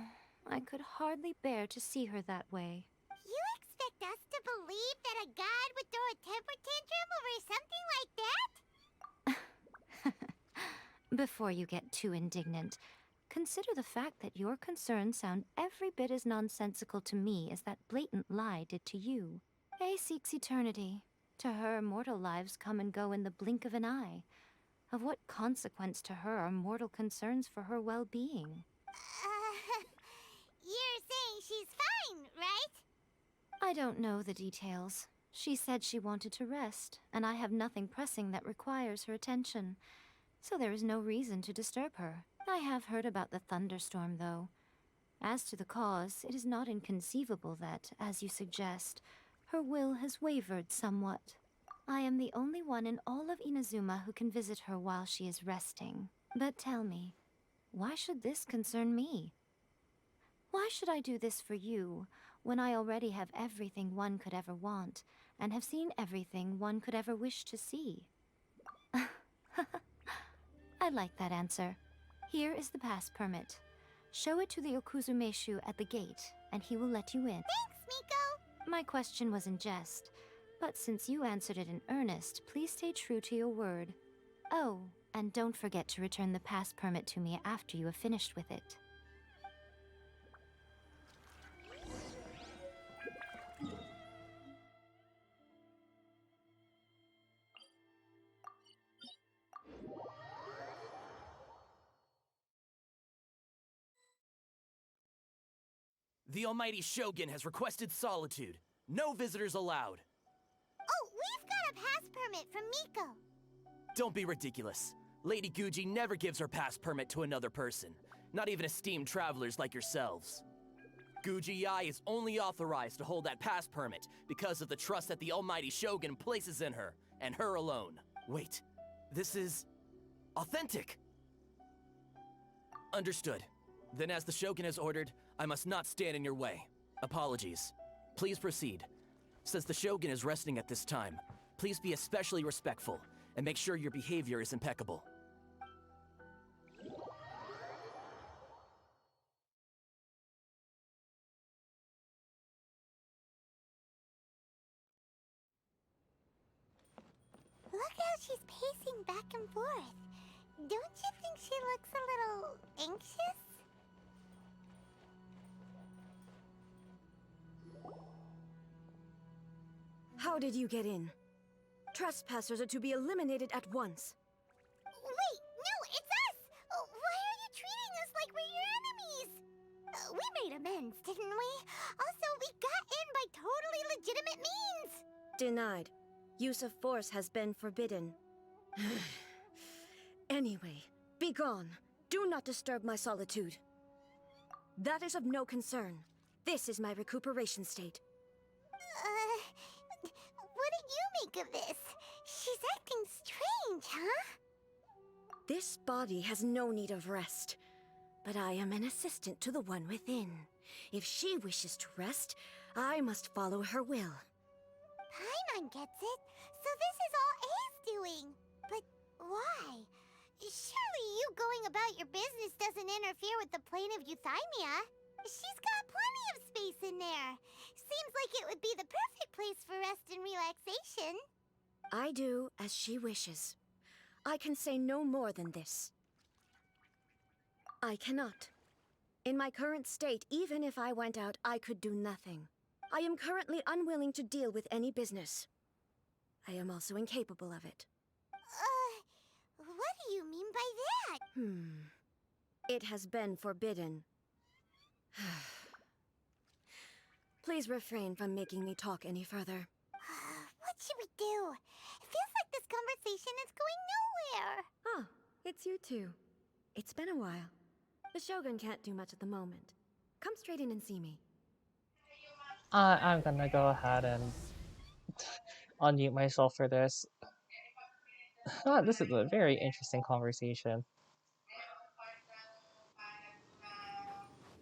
I could hardly bear to see her that way. You expect us to believe that a god would throw a temper tantrum over something like that? Before you get too indignant, consider the fact that your concerns sound every bit as nonsensical to me as that blatant lie did to you. A seeks eternity. To her, mortal lives come and go in the blink of an eye. Of what consequence to her are mortal concerns for her well-being? You're saying she's fine, right? I don't know the details. She said she wanted to rest, and I have nothing pressing that requires her attention. So there is no reason to disturb her. I have heard about the thunderstorm, though. As to the cause, it is not inconceivable that, as you suggest, her will has wavered somewhat. I am the only one in all of Inazuma who can visit her while she is resting. But tell me, why should this concern me? Why should I do this for you, when I already have everything one could ever want, and have seen everything one could ever wish to see? I like that answer. Here is the pass permit. Show it to the Okuzumeshu at the gate, and he will let you in. Thanks, Miko! My question was in jest, but since you answered it in earnest, please stay true to your word. Oh, and don't forget to return the pass permit to me after you have finished with it. The almighty Shogun has requested solitude. No visitors allowed. Oh, we've got a pass permit from Miko. Don't be ridiculous. Lady Guji never gives her pass permit to another person, not even esteemed travelers like yourselves. Guji-ai is only authorized to hold that pass permit because of the trust that the almighty Shogun places in her, and her alone. Wait, this is authentic. Understood. Then as the Shogun has ordered, I must not stand in your way. Apologies. Please proceed. Since the Shogun is resting at this time, please be especially respectful, and make sure your behavior is impeccable. Look how she's pacing back and forth. Don't you think she looks a little anxious? How did you get in? Trespassers are to be eliminated at once. Wait, no, it's us! Why are you treating us like we're your enemies? We made amends, didn't we? Also, we got in by totally legitimate means! Denied. Use of force has been forbidden. Anyway, be gone. Do not disturb my solitude. That is of no concern. This is my recuperation state. What do you make of this? She's acting strange, huh? This body has no need of rest. But I am an assistant to the one within. If she wishes to rest, I must follow her will. Paimon gets it. So this is all A's doing. But why? Surely you going about your business doesn't interfere with the plane of euthymia. She's got plenty of space in there. Seems like it would be the perfect place for rest and relaxation. I do as she wishes. I can say no more than this. I cannot. In my current state, even if I went out, I could do nothing. I am currently unwilling to deal with any business. I am also incapable of it. What do you mean by that? It has been forbidden. Please refrain from making me talk any further. What should we do? It feels like this conversation is going nowhere. Oh, it's you two. It's been a while. The Shogun can't do much at the moment. Come straight in and see me. I'm gonna go ahead and unmute myself for this. This is a very interesting conversation.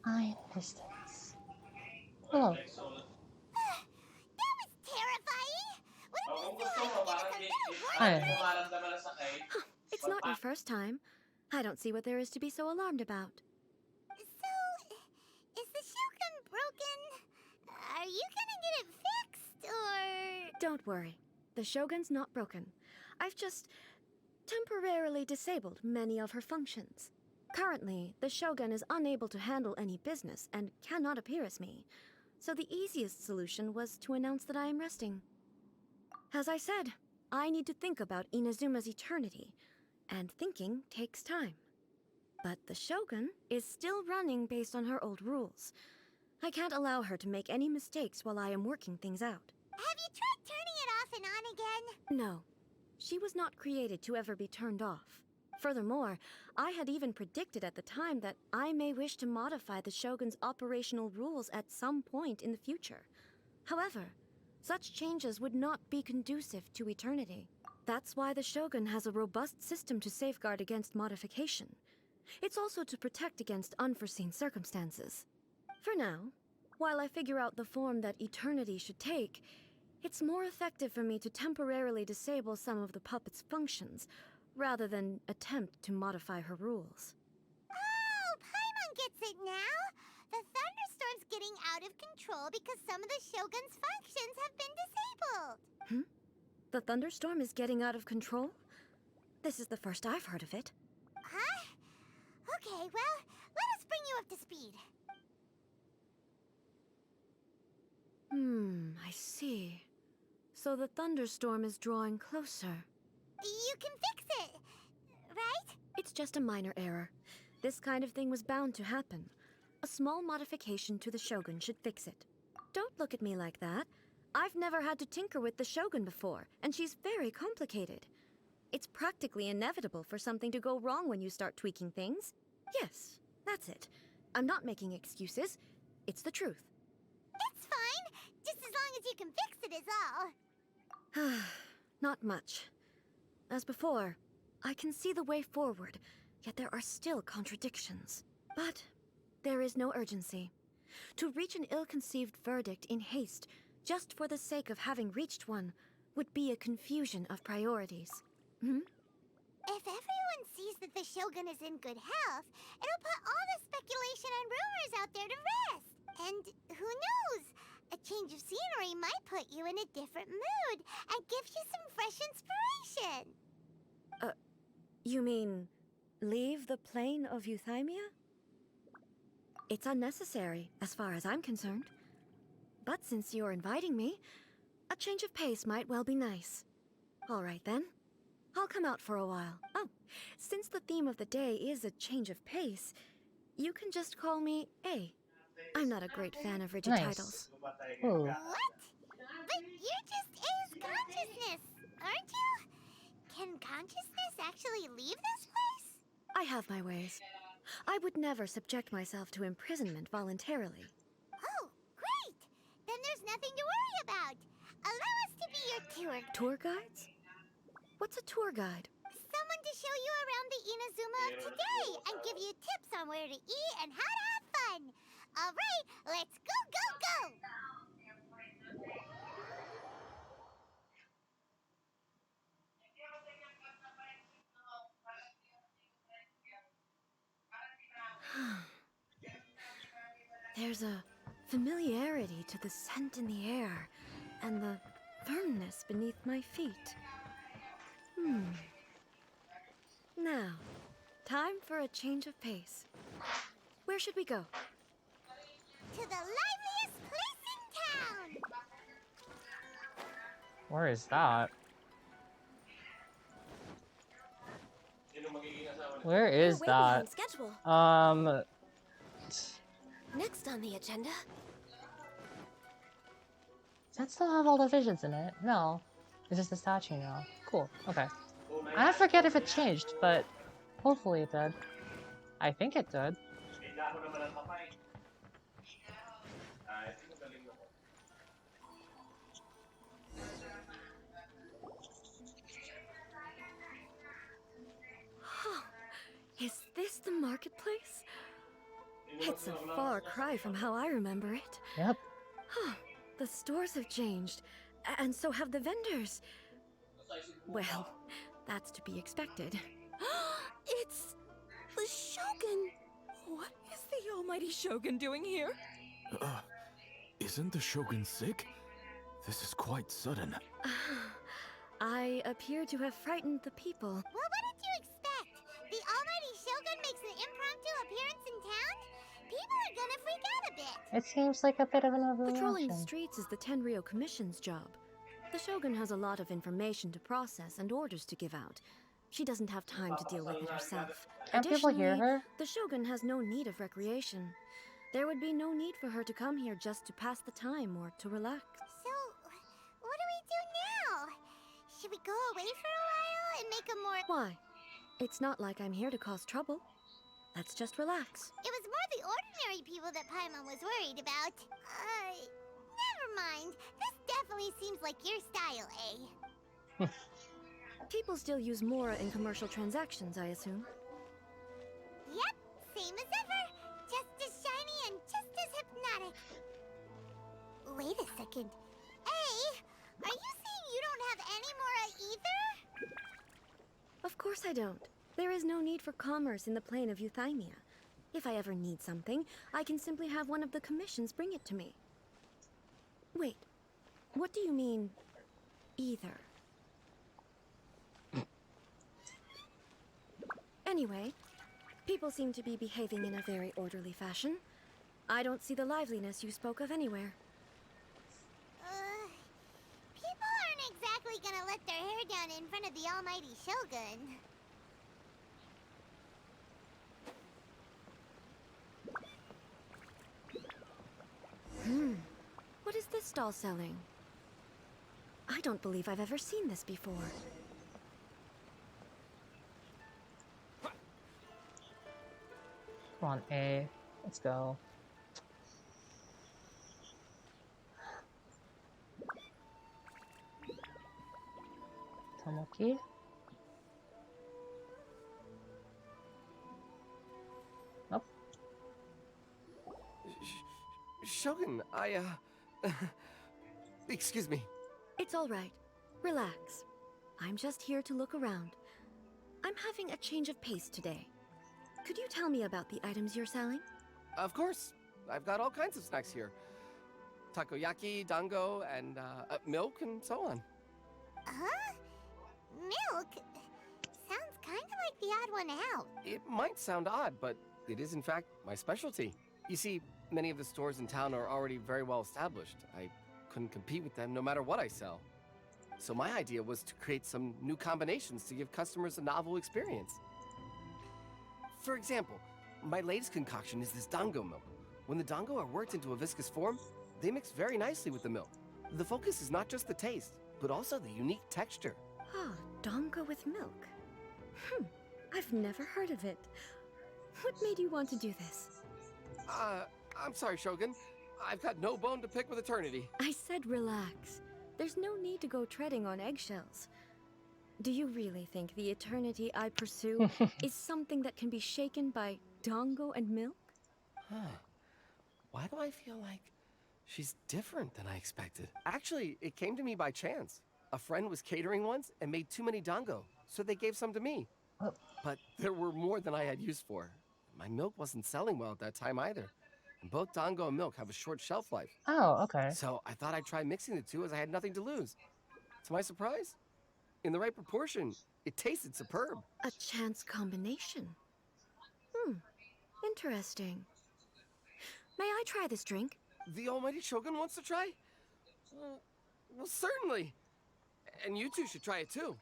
I distance. Oh. That was terrifying! What if this It's not your first time. I don't see what there is to be so alarmed about. So, is the Shogun broken? Are you gonna get it fixed, or...? Don't worry. The Shogun's not broken. I've just temporarily disabled many of her functions. Currently, the Shogun is unable to handle any business and cannot appear as me. So the easiest solution was to announce that I am resting. As I said, I need to think about Inazuma's eternity, and thinking takes time. But the Shogun is still running based on her old rules. I can't allow her to make any mistakes while I am working things out. Have you tried turning it off and on again? No. She was not created to ever be turned off. Furthermore, I had even predicted at the time that I may wish to modify the Shogun's operational rules at some point in the future. However, such changes would not be conducive to eternity. That's why the Shogun has a robust system to safeguard against modification. It's also to protect against unforeseen circumstances. For now, while I figure out the form that eternity should take, it's more effective for me to temporarily disable some of the puppet's functions, rather than attempt to modify her rules. Oh, Paimon gets it now! The thunderstorm's getting out of control because some of the Shogun's functions have been disabled! The thunderstorm is getting out of control? This is the first I've heard of it. Huh? Okay, well, let us bring you up to speed. I see. So the thunderstorm is drawing closer. You can fix it, right? It's just a minor error. This kind of thing was bound to happen. A small modification to the Shogun should fix it. Don't look at me like that. I've never had to tinker with the Shogun before, and she's very complicated. It's practically inevitable for something to go wrong when you start tweaking things. Yes, that's it. I'm not making excuses. It's the truth. It's fine, just as long as you can fix it is all. Not much. As before, I can see the way forward, yet there are still contradictions. But there is no urgency. To reach an ill-conceived verdict in haste, just for the sake of having reached one, would be a confusion of priorities. If everyone sees that the Shogun is in good health, it'll put all the speculation and rumors out there to rest. And who knows? A change of scenery might put you in a different mood and give you some fresh inspiration. You mean, leave the plane of Euthymia? It's unnecessary, as far as I'm concerned. But since you're inviting me, a change of pace might well be nice. All right then. I'll come out for a while. Oh, since the theme of the day is a change of pace, you can just call me A. I'm not a great fan of rigid titles. Ooh. What? But you're just A's consciousness, aren't you? Can consciousness actually leave this place? I have my ways. I would never subject myself to imprisonment voluntarily. Oh, great! Then there's nothing to worry about. Allow us to be your tour. Tour guides? What's a tour guide? Someone to show you around the Inazuma of today and give you tips on where to eat and how to have fun. All right, let's go, go, go! There's a familiarity to the scent in the air and the firmness beneath my feet. Now, time for a change of pace. Where should we go? To the liveliest place in town! Where is that? Where is We're way that? behind schedule. Next on the agenda. Does that still have all the visions in it? No. It's just a statue now. Cool. Okay. I forget if it changed, but hopefully it did. I think it did. Is this the marketplace? It's a far cry from how I remember it. Yep. The stores have changed, and so have the vendors. Well, that's to be expected. It's the Shogun. What is the almighty Shogun doing here? Isn't the Shogun sick? This is quite sudden. I appear to have frightened the people. Well, what did you expect? The almighty Shogun makes an impromptu appearance in town? People are gonna freak out a bit. It seems like a bit of an Patrolling the overreaction. streets is the Tenryou Commission's job. The Shogun has a lot of information to process and orders to give out. She doesn't have time to deal with it herself. Can't people hear Additionally, her? the Shogun has no need of recreation. There would be no need for her to come here just to pass the time or to relax. So, what do we do now? Should we go away for a while and make a more... Why? It's not like I'm here to cause trouble. Let's just relax. It was more the ordinary people that Paimon was worried about. Never mind. This definitely seems like your style, eh? People still use Mora in commercial transactions, I assume. Yep, same as ever. Just as shiny and just as hypnotic. Wait a second. Hey, are you saying you don't have any Mora either? Of course I don't. There is no need for commerce in the plane of Euthymia. If I ever need something, I can simply have one of the commissions bring it to me. Wait, what do you mean, either? Anyway, people seem to be behaving in a very orderly fashion. I don't see the liveliness you spoke of anywhere. People aren't exactly gonna let their hair down in front of the almighty Shogun. What is this stall selling? I don't believe I've ever seen this before. Come on, A. Let's go. Tomoki? Nope. Shogun, excuse me. It's all right. Relax. I'm just here to look around. I'm having a change of pace today. Could you tell me about the items you're selling? Of course. I've got all kinds of snacks here. Takoyaki, dango, and milk, and so on. Huh? Milk? Sounds kind of like the odd one out. It might sound odd, but it is in fact my specialty. You see, many of the stores in town are already very well established. I couldn't compete with them no matter what I sell. So my idea was to create some new combinations to give customers a novel experience. For example, my latest concoction is this dango milk. When the dango are worked into a viscous form, they mix very nicely with the milk. The focus is not just the taste, but also the unique texture. Ah, dango with milk. I've never heard of it. What made you want to do this? I'm sorry, Shogun. I've got no bone to pick with eternity. I said relax. There's no need to go treading on eggshells. Do you really think the eternity I pursue is something that can be shaken by dango and milk? Why do I feel like she's different than I expected? Actually, it came to me by chance. A friend was catering once and made too many dango, so they gave some to me. But there were more than I had use for. My milk wasn't selling well at that time either. And both dango and milk have a short shelf life. Oh, okay. So I thought I'd try mixing the two as I had nothing to lose. To my surprise, in the right proportion, it tasted superb. A chance combination. Interesting. May I try this drink? The almighty Shogun wants to try? Well, certainly. And you two should try it too.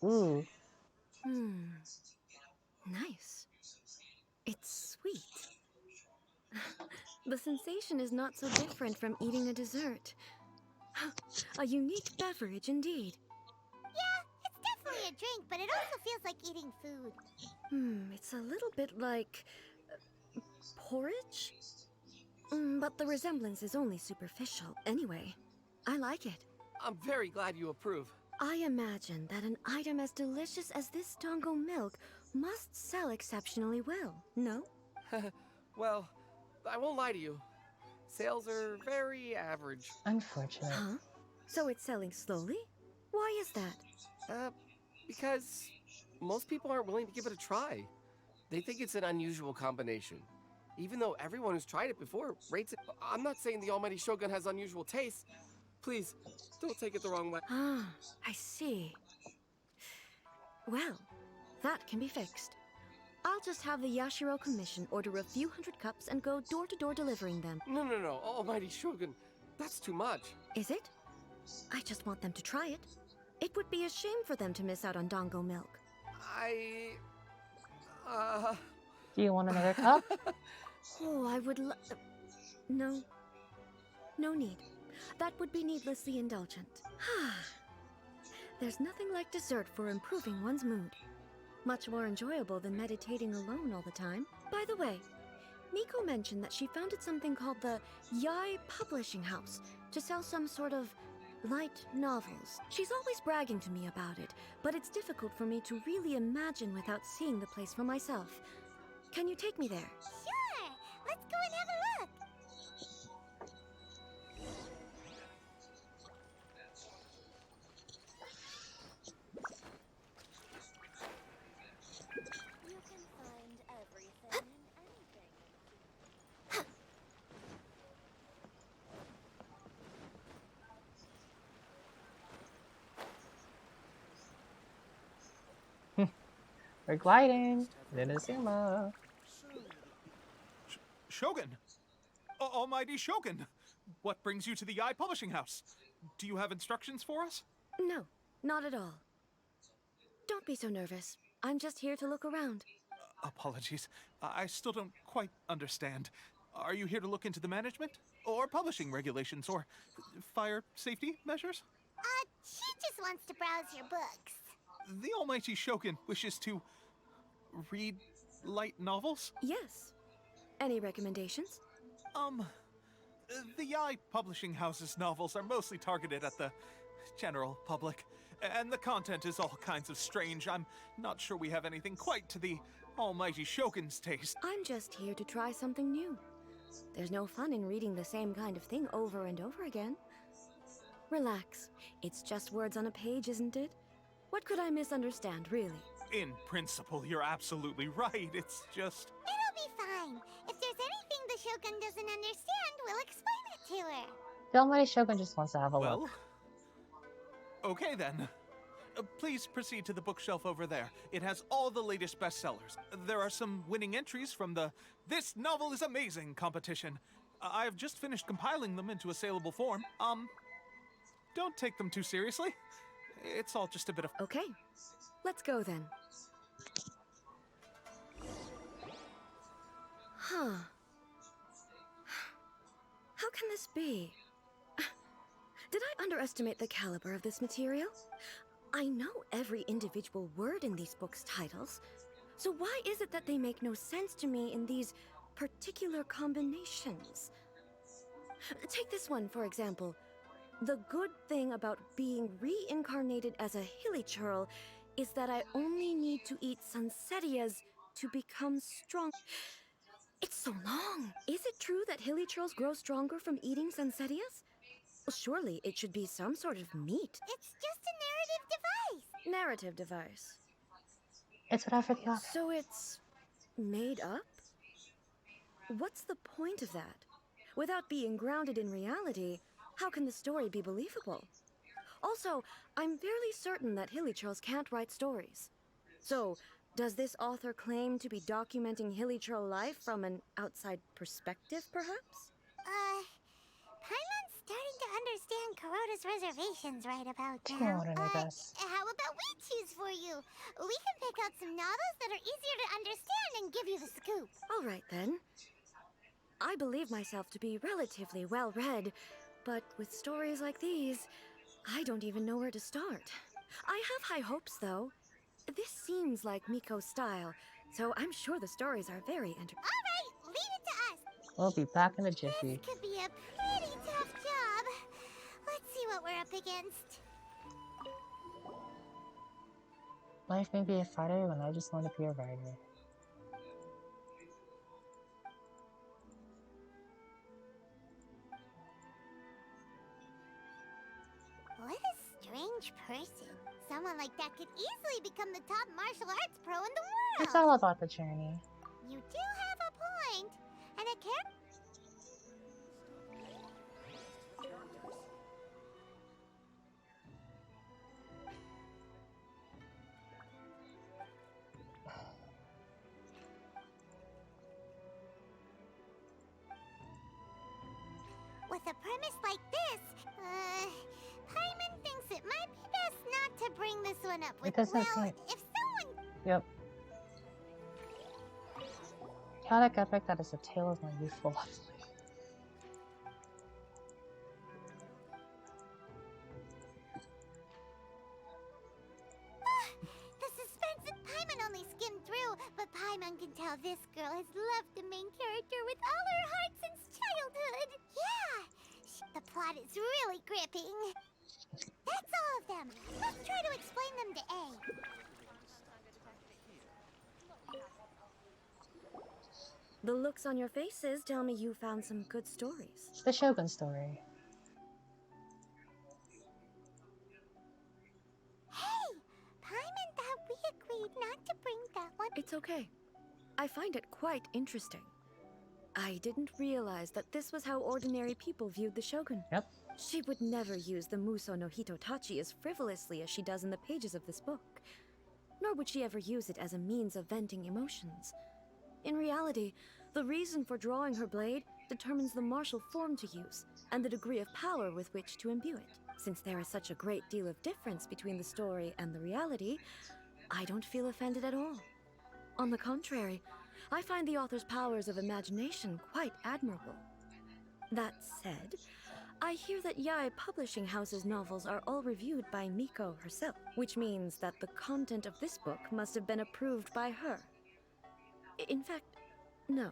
Ooh. Nice. It's sweet. The sensation is not so different from eating a dessert. A unique beverage indeed. Yeah, it's definitely a drink, but it also feels like eating food. It's a little bit like porridge? But the resemblance is only superficial. Anyway, I like it. I'm very glad you approve. I imagine that an item as delicious as this dango milk must sell exceptionally well, no? Well, I won't lie to you. Sales are very average. Unfortunate. Huh? So it's selling slowly? Why is that? Because most people aren't willing to give it a try. They think it's an unusual combination. Even though everyone who's tried it before rates it. I'm not saying the almighty Shogun has unusual tastes. Please, don't take it the wrong way. Ah, I see. Well, that can be fixed. I'll just have the Yashiro Commission order a few hundred cups and go door-to-door delivering them. No, almighty Shogun. That's too much. Is it? I just want them to try it. It would be a shame for them to miss out on dango milk. Do you want another cup? Oh, I would No. No need. That would be needlessly indulgent. There's nothing like dessert for improving one's mood. Much more enjoyable than meditating alone all the time. By the way, Miko mentioned that she founded something called the Yai Publishing House to sell some sort of light novels. She's always bragging to me about it, but it's difficult for me to really imagine without seeing the place for myself. Can you take me there? Sure! Let's go and have a look! You can find everything in anything. We're gliding. Inazuma. Shogun! Almighty Shogun! What brings you to the Yai Publishing House? Do you have instructions for us? No, not at all. Don't be so nervous. I'm just here to look around. Apologies. I still don't quite understand. Are you here to look into the management? Or publishing regulations? Or fire safety measures? She just wants to browse your books. The Almighty Shogun wishes to read light novels? Yes. Any recommendations? The Yai Publishing House's novels are mostly targeted at the general public, and the content is all kinds of strange. I'm not sure we have anything quite to the Almighty Shogun's taste. I'm just here to try something new. There's no fun in reading the same kind of thing over and over again. Relax. It's just words on a page, isn't it? What could I misunderstand, really? In principle, you're absolutely right. It's just... It'll be fine. If there's anything the Shogun doesn't understand, we'll explain it to her. The Almighty Shogun just wants to have a look. Okay then. Please proceed to the bookshelf over there. It has all the latest bestsellers. There are some winning entries from the This Novel is Amazing competition. I've just finished compiling them into a saleable form. Don't take them too seriously. It's all just a bit of... Okay, let's go then. Huh. How can this be? Did I underestimate the caliber of this material? I know every individual word in these books' titles, so why is it that they make no sense to me in these particular combinations? Take this one, for example. The good thing about being reincarnated as a hilichurl is that I only need to eat sunsettias to become strong. It's so long. Is it true that hilichurls grow stronger from eating sunsettias? Well, surely it should be some sort of meat. It's just a narrative device. Narrative device. It's what I forgot. So it's made up? What's the point of that? Without being grounded in reality, how can the story be believable? Also, I'm fairly certain that hilichurls can't write stories. So, does this author claim to be documenting hilichurl life from an outside perspective, perhaps? Hylan's starting to understand Kuroda's reservations right about now. How about we choose for you? We can pick out some novels that are easier to understand and give you the scoop. All right, then. I believe myself to be relatively well-read, but with stories like these, I don't even know where to start. I have high hopes, though. This seems like Miko's style, so I'm sure the stories are very entertaining. All right, leave it to us. We'll be back in a jiffy. This could be a pretty tough job. Let's see what we're up against. Life may be a fighter when I just want to be a writer. What a strange person. Someone like that could easily become the top martial arts pro in the world. It's all about the journey. You do have a point. And a character. With a premise like this, Hyman thinks it might be best not to bring this one up with, It doesn't well, seem- if someone... Yep. Chaotic epic that is a tale of my youthful life. That is really gripping. That's all of them. Let's try to explain them to A. The looks on your faces tell me you found some good stories. The Shogun story. Hey! Paimon thought we agreed not to bring that one. It's okay. I find it quite interesting. I didn't realize that this was how ordinary people viewed the Shogun. Yep. She would never use the Muso no Hitotachi as frivolously as she does in the pages of this book. Nor would she ever use it as a means of venting emotions. In reality, the reason for drawing her blade determines the martial form to use and the degree of power with which to imbue it. Since there is such a great deal of difference between the story and the reality, I don't feel offended at all. On the contrary, I find the author's powers of imagination quite admirable. That said, I hear that Yae Publishing House's novels are all reviewed by Miko herself, which means that the content of this book must have been approved by her. In fact, no.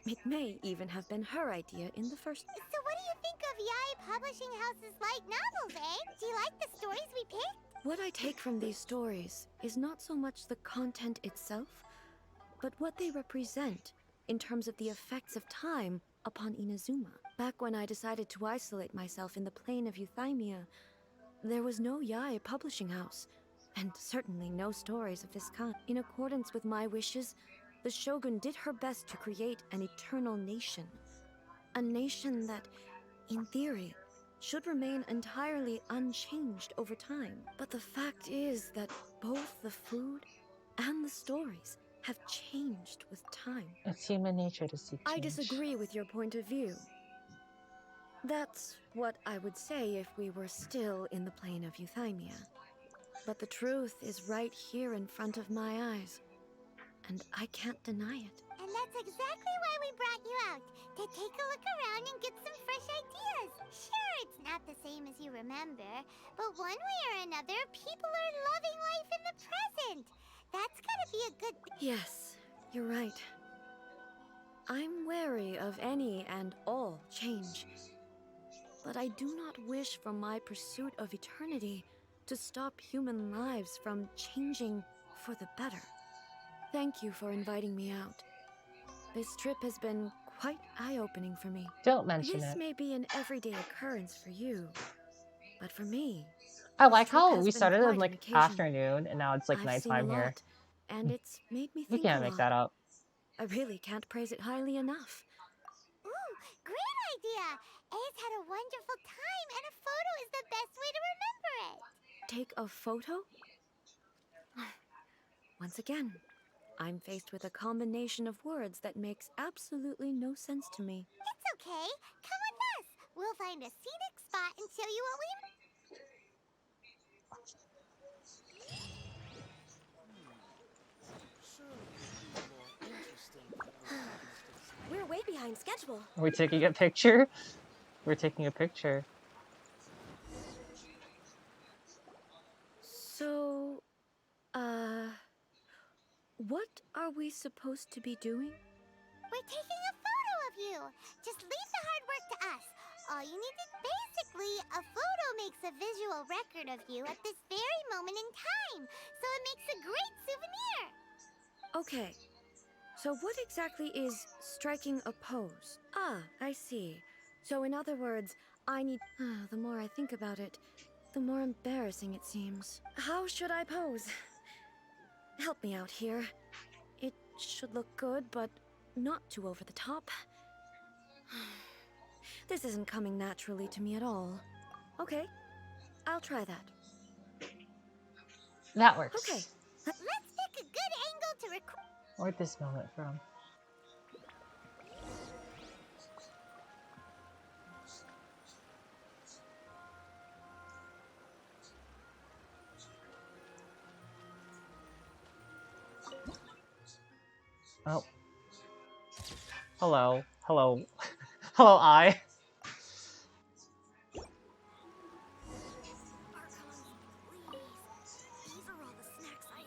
It may even have been her idea in the first... So what do you think of Yae Publishing House's light novels, eh? Do you like the stories we picked? What I take from these stories is not so much the content itself, but what they represent in terms of the effects of time upon Inazuma. Back when I decided to isolate myself in the plain of Euthymia, there was no Yae Publishing House, and certainly no stories of this kind. In accordance with my wishes, the Shogun did her best to create an eternal nation. A nation that, in theory, should remain entirely unchanged over time. But the fact is that both the food and the stories have changed with time. It's human nature to seek change. I disagree with your point of view. That's what I would say if we were still in the plane of Euthymia. But the truth is right here in front of my eyes, and I can't deny it. And that's exactly why we brought you out, to take a look around and get some fresh ideas. Sure, it's not the same as you remember, but one way or another, people are loving life in the present. That's gotta be a good thing. Yes, you're right. I'm wary of any and all change. But I do not wish for my pursuit of eternity to stop human lives from changing for the better. Thank you for inviting me out. This trip has been quite eye-opening for me. Don't mention This it. may be an everyday occurrence for you, but for me, I like this trip how has we been started quite in an like occasion. afternoon and now it's like I've seen a nighttime here. lot, and it's made me You think can't a make lot. that up. I really can't praise it highly enough. Ooh, great idea! A's had a wonderful time, and a photo is the best way to remember it. Take a photo? Once again, I'm faced with a combination of words that makes absolutely no sense to me. It's okay. Come with us. We'll find a scenic spot and show you what we... We're way behind schedule. Are we taking a picture? We're taking a picture. So, what are we supposed to be doing? We're taking a photo of you. Just leave the hard work to us. All you need is basically a photo makes a visual record of you at this very moment in time. So it makes a great souvenir. Okay, so what exactly is striking a pose? Ah, I see. So in other words, I need... the more I think about it, the more embarrassing it seems. How should I pose? Help me out here. It should look good, but not too over the top. This isn't coming naturally to me at all. Okay, I'll try that. That works. Okay, let's pick a good angle to record. Where'd this moment from? Oh. Hello. Hello. Hello, I.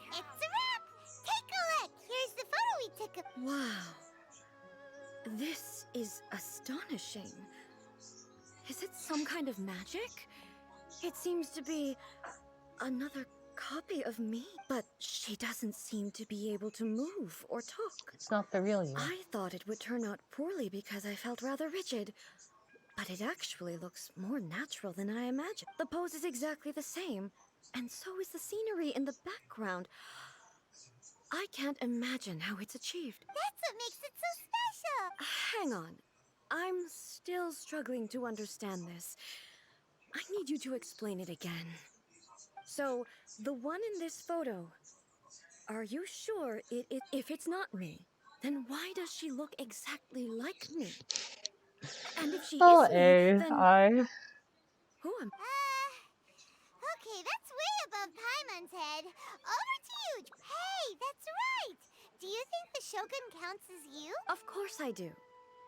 It's a wrap! Take a look! Here's the photo we took of... Wow. This is astonishing. Is it some kind of magic? It seems to be another copy of me, but she doesn't seem to be able to move or talk. It's not the real you. I thought it would turn out poorly because I felt rather rigid, but it actually looks more natural than I imagined. The pose is exactly the same, and so is the scenery in the background. I can't imagine how it's achieved. That's what makes it so special! Hang on. I'm still struggling to understand this. I need you to explain it again. So, the one in this photo, are you sure if it's not me, then why does she look exactly like me? And if she Oh, is me, A, then I. who am Okay, that's way above Paimon's head. Over to you. Hey, that's right! Do you think the Shogun counts as you? Of course I do.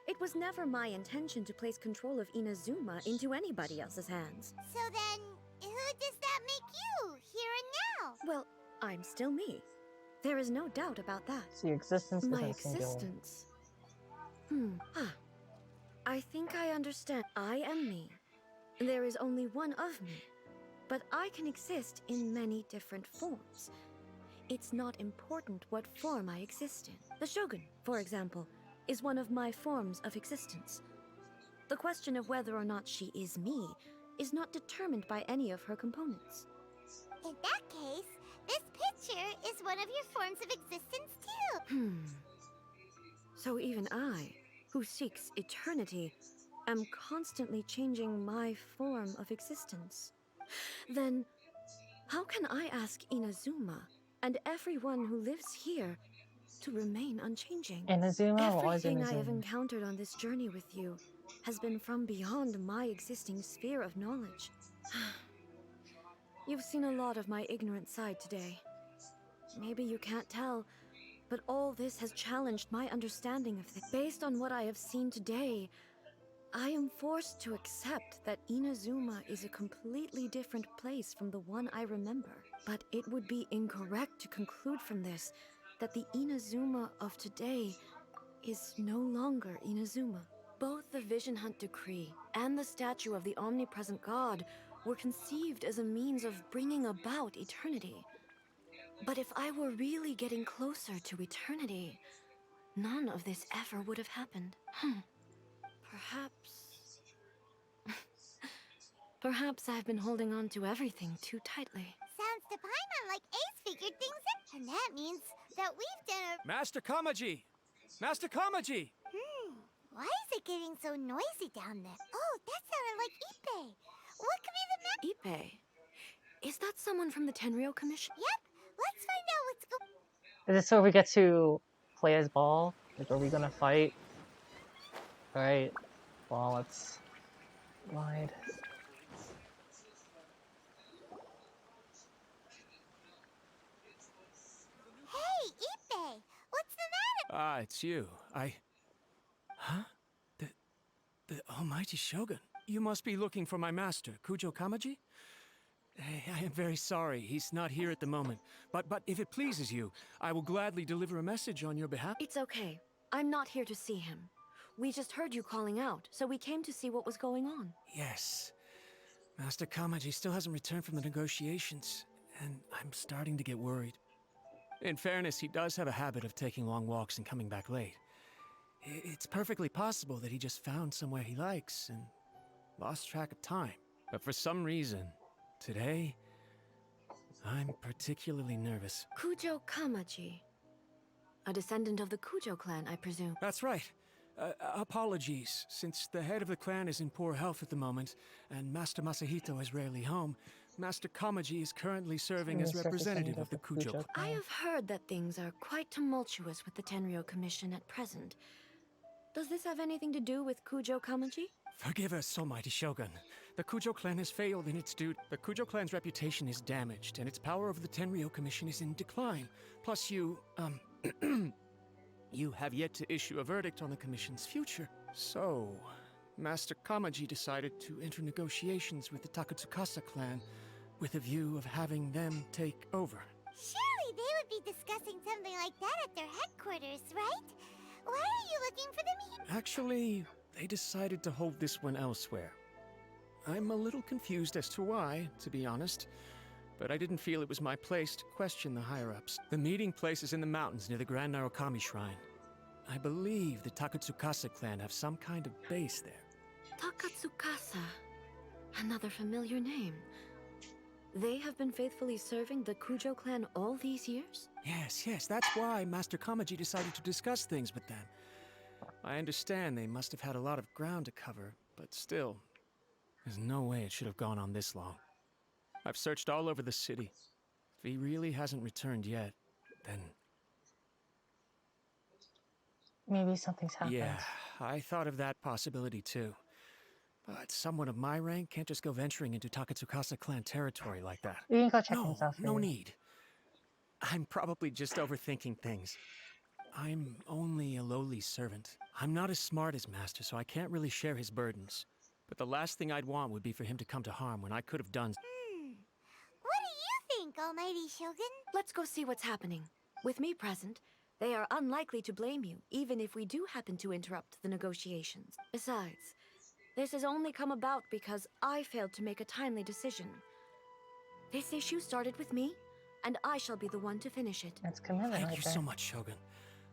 It was never my intention to place control of Inazuma into anybody else's hands. So then, who does that make you, here and now? Well, I'm still me. There is no doubt about that. So your existence My isn't singular. existence. I think I understand. I am me. There is only one of me. But I can exist in many different forms. It's not important what form I exist in. The Shogun, for example, is one of my forms of existence. The question of whether or not she is me is not determined by any of her components. In that case, this picture is one of your forms of existence too. So even I, who seeks eternity, am constantly changing my form of existence. Then, how can I ask Inazuma and everyone who lives here to remain unchanging? Inazuma or always Everything I have Inazuma? encountered on this journey with you has been from beyond my existing sphere of knowledge. You've seen a lot of my ignorant side today. Maybe you can't tell, but all this has challenged my understanding of things. Based on what I have seen today, I am forced to accept that Inazuma is a completely different place from the one I remember. But it would be incorrect to conclude from this that the Inazuma of today is no longer Inazuma. Both the Vision Hunt Decree and the statue of the omnipresent god were conceived as a means of bringing about eternity. But if I were really getting closer to eternity, none of this ever would have happened. Perhaps I've been holding on to everything too tightly. Sounds to Paimon like Ace figured things out. And that means that we've done a... Master Kamaji! Master Kamaji! Why is it getting so noisy down there? Oh, that sounded like Ippei. What could be the Ippei? Is that someone from the Tenryou Commission? Yep, let's find out what's going... Is this where we get to play as ball? Like, are we gonna fight? Alright. Well, let's... Wide. Hey, Ippei! What's the matter? Ah, it's you. Huh? The almighty Shogun. You must be looking for my master, Kujo Kamaji? I am very sorry, he's not here at the moment. But if it pleases you, I will gladly deliver a message on your behalf. It's okay. I'm not here to see him. We just heard you calling out, so we came to see what was going on. Yes. Master Kamaji still hasn't returned from the negotiations, and I'm starting to get worried. In fairness, he does have a habit of taking long walks and coming back late. It's perfectly possible that he just found somewhere he likes and lost track of time. But for some reason, today, I'm particularly nervous. Kujo Kamaji. A descendant of the Kujo clan, I presume. That's right. Apologies, since the head of the clan is in poor health at the moment, and Master Masahito is rarely home, Master Kamaji is currently serving as representative of the Kujo clan. I have heard that things are quite tumultuous with the Tenryou Commission at present. Does this have anything to do with Kujo Kamaji? Forgive us, almighty Shogun. The Kujo clan has failed in its duty. The Kujo clan's reputation is damaged, and its power over the Tenryou Commission is in decline. Plus you, you have yet to issue a verdict on the Commission's future. So, Master Kamaji decided to enter negotiations with the Takatsukasa clan with a view of having them take over. Surely they would be discussing something like that at their headquarters, right? Why are you looking for them here? Actually, they decided to hold this one elsewhere. I'm a little confused as to why, to be honest. But I didn't feel it was my place to question the higher-ups. The meeting place is in the mountains near the Grand Narukami Shrine. I believe the Takatsukasa clan have some kind of base there. Takatsukasa. Another familiar name. They have been faithfully serving the Kujo clan all these years? Yes, that's why Master Kamaji decided to discuss things with them. I understand they must have had a lot of ground to cover, but still, there's no way it should have gone on this long. I've searched all over the city. If he really hasn't returned yet, then... Maybe something's happened. Yeah, I thought of that possibility too. But someone of my rank can't just go venturing into Takatsukasa clan territory like that. You can go check things out for No you. need. I'm probably just overthinking things. I'm only a lowly servant. I'm not as smart as Master, so I can't really share his burdens. But the last thing I'd want would be for him to come to harm when I could have done... What do you think, Almighty Shogun? Let's go see what's happening. With me present, they are unlikely to blame you, even if we do happen to interrupt the negotiations. Besides, this has only come about because I failed to make a timely decision. This issue started with me, and I shall be the one to finish it. That's commitment Thank right you there. so much, Shogun.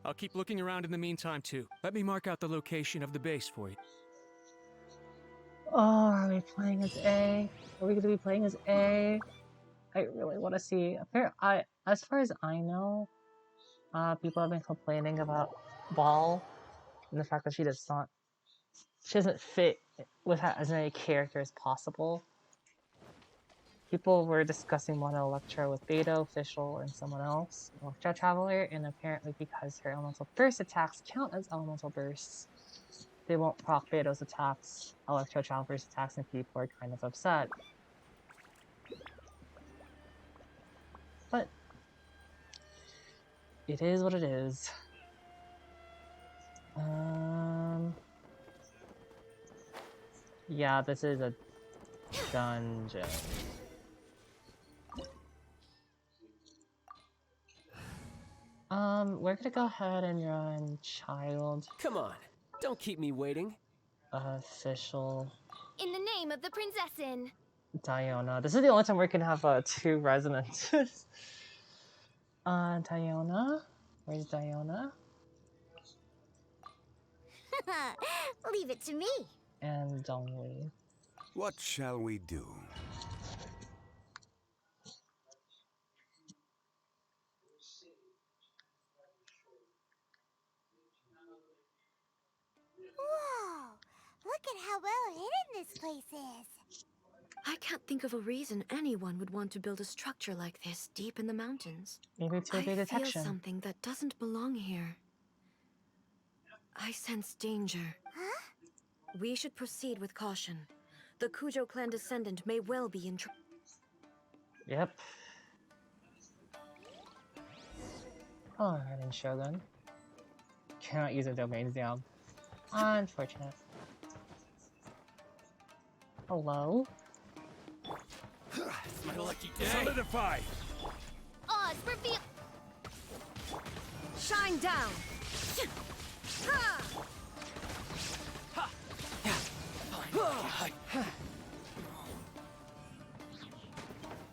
I'll keep looking around in the meantime, too. Let me mark out the location of the base for you. Oh, are we playing as A? Are we going to be playing as A? I really want to see. As far as I know, people have been complaining about Ball and the fact that she doesn't fit with as many characters as possible. People were discussing Mono Electra with Beta, Official, and someone else, Electra Traveler, and apparently because her elemental burst attacks count as elemental bursts, they won't proc Beto's attacks, Electro Traveler's attacks, and people are kind of upset. But it is what it is. Yeah, this is a dungeon. We're gonna go ahead and run child. Come on, don't keep me waiting. Official. In the name of the Princessin. Diona. This is the only time we can have two resonances. Diona. Where's Diona? Leave it to me. And Dongli. What shall we do? Whoa! Look at how well hidden this place is. I can't think of a reason anyone would want to build a structure like this deep in the mountains. Maybe to evade detection. I feel something that doesn't belong here. I sense danger. Huh? We should proceed with caution. The Kujo clan descendant may well be in trouble. Yep. Alright, and Shogun. Cannot use the domains now. Unfortunate. Hello? It's my lucky day. Solidify! Oz, reveal. Shine down! Ha!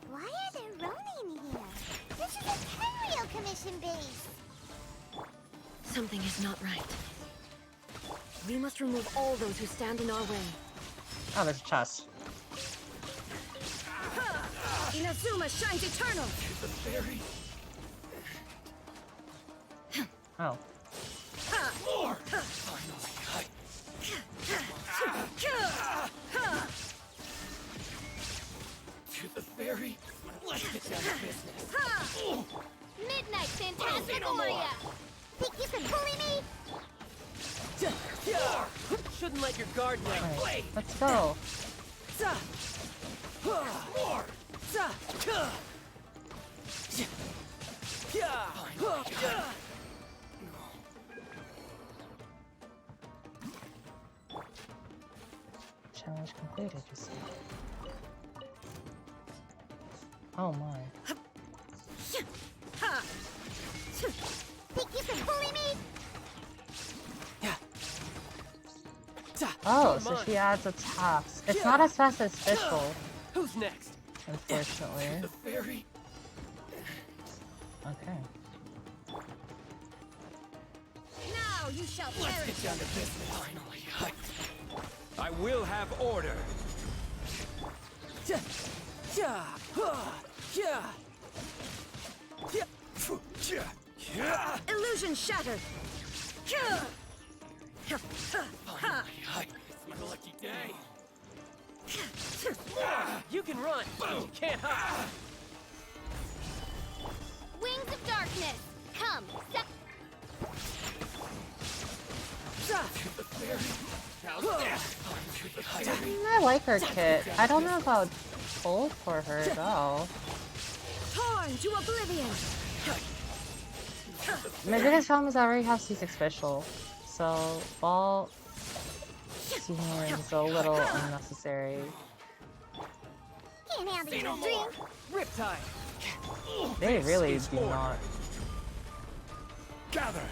Why are there Ronin here? This is a Tenryou Commission base. Something is not right. We must remove all those who stand in our way. Oh, there's a chest. Inazuma shines eternal! Oh. More! To the ferry? Let's get down to business. Midnight Phantasmagoria. Think you can bully me? Shouldn't let your guard down. Right, let's go. More! Challenge completed, you see. Oh my. Think you can bully me? Oh, so she adds attacks. It's not as fast as Fischl, Who's next? unfortunately. The fairy. Okay. Now you shall Let's perish. get down to business. Finally. I will have order. Illusion shattered. It's my lucky day. You can run, but you can't hide. Wings of darkness, come. I like her kit. I don't know if I would pull for her though. Torn to oblivion. My biggest problem is I already have C6 Fischl, so ball seems a little unnecessary. Can't handle your dream. Riptide. They really do not. Gather.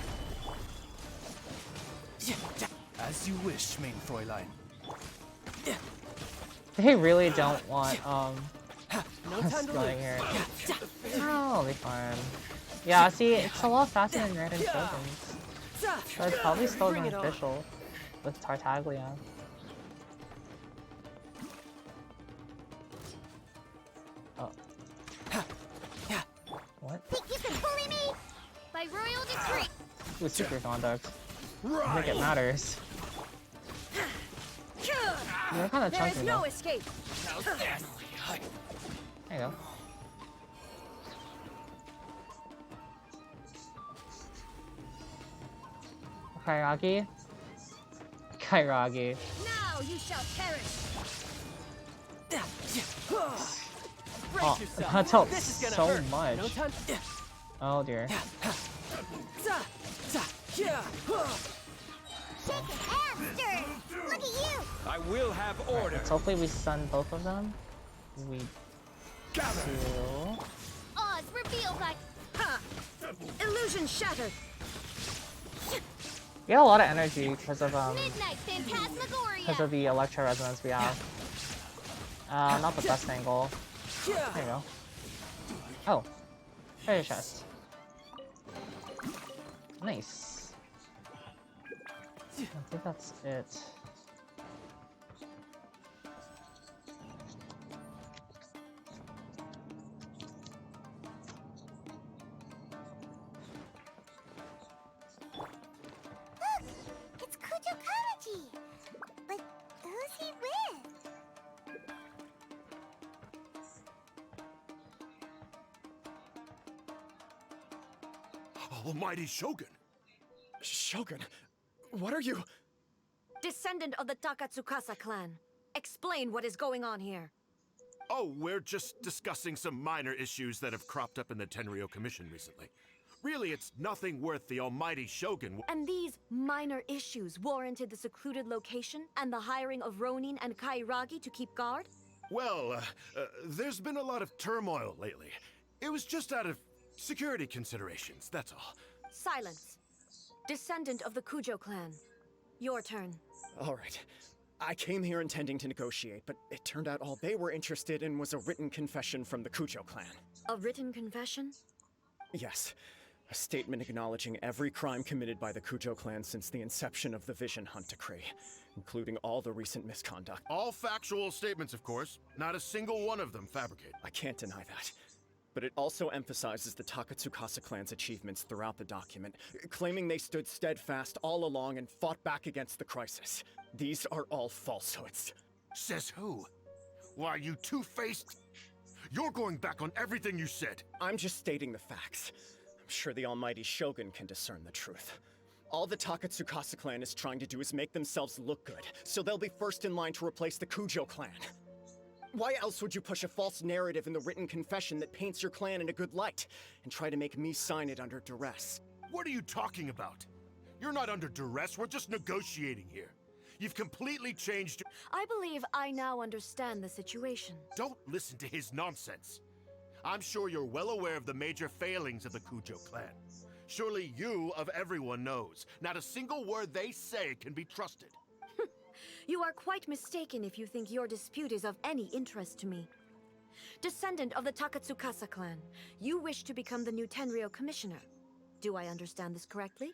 As you wish, main Fräulein. They really don't want No time to going lose. here. Oh, I'll be fine. Yeah, see, it's a lot faster than random tokens. So I'd probably still Bring run it on. Fischl with Tartaglia. Oh. What? Think you can bully me? By royal decree. With super conduct. I think it matters. You're kind of There chunky is no though. escape. There you go. Kairagi? Kairagi. Now you shall perish. Oh, that helped so much. No time. Oh dear. Shaken and stirred. Look at you. I will have order. Let's hopefully we stun both of them. We do. Oz revealed by Illusion shattered. We got a lot of energy because of midnight phantasmagoria. because of the electro resonance we have. Not the best angle. There you go. Oh, treasure chest. Nice. I think that's it. Look, it's Kujo Kamaji. But who's he with? Almighty Shogun. Shogun, what are you? Descendant of the Takatsukasa clan. Explain what is going on here. Oh, we're just discussing some minor issues that have cropped up in the Tenryou Commission recently. Really, it's nothing worth the almighty Shogun. And these minor issues warranted the secluded location and the hiring of Ronin and Kairagi to keep guard? Well, there's been a lot of turmoil lately. It was just out of security considerations, that's all. Silence. Descendant of the Kujo clan. Your turn. All right. I came here intending to negotiate, but it turned out all they were interested in was a written confession from the Kujo clan. A written confession? Yes. A statement acknowledging every crime committed by the Kujo clan since the inception of the Vision Hunt Decree, including all the recent misconduct. All factual statements, of course. Not a single one of them fabricated. I can't deny that. But it also emphasizes the Takatsukasa clan's achievements throughout the document, claiming they stood steadfast all along and fought back against the crisis. These are all falsehoods. Says who? Why, you two-faced... You're going back on everything you said. I'm just stating the facts. I'm sure the almighty Shogun can discern the truth. All the Takatsukasa clan is trying to do is make themselves look good, so they'll be first in line to replace the Kujo clan. Why else would you push a false narrative in the written confession that paints your clan in a good light, and try to make me sign it under duress? What are you talking about? You're not under duress, we're just negotiating here. You've completely changed. I believe I now understand the situation. Don't listen to his nonsense. I'm sure you're well aware of the major failings of the Kujo clan. Surely you, of everyone, knows. Not a single word they say can be trusted. You are quite mistaken if you think your dispute is of any interest to me. Descendant of the Takatsukasa clan, you wish to become the new Tenryou commissioner. Do I understand this correctly?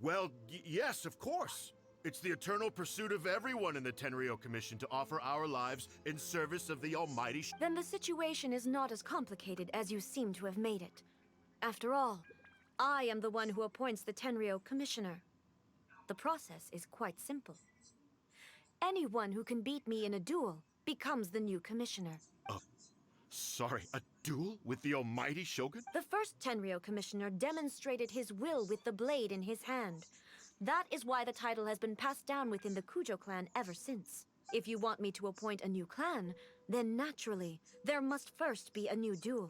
Well, yes, of course. It's the eternal pursuit of everyone in the Tenryou Commission to offer our lives in service of the almighty Then the situation is not as complicated as you seem to have made it. After all, I am the one who appoints the Tenryou commissioner. The process is quite simple. Anyone who can beat me in a duel becomes the new commissioner. Sorry, a duel with the almighty Shogun? The first Tenryou commissioner demonstrated his will with the blade in his hand. That is why the title has been passed down within the Kujo clan ever since. If you want me to appoint a new clan, then naturally, there must first be a new duel.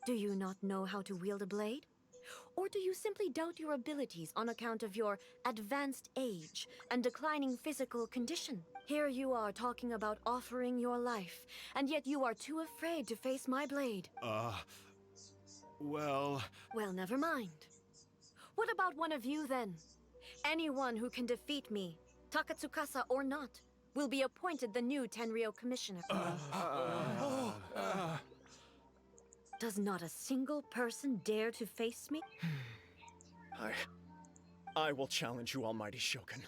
Do you not know how to wield a blade? Or do you simply doubt your abilities on account of your advanced age and declining physical condition? Here you are talking about offering your life, and yet you are too afraid to face my blade. Well, never mind. What about one of you, then? Anyone who can defeat me, Takatsukasa or not, will be appointed the new Tenryou commissioner. Does not a single person dare to face me? I will challenge you, almighty Shogun.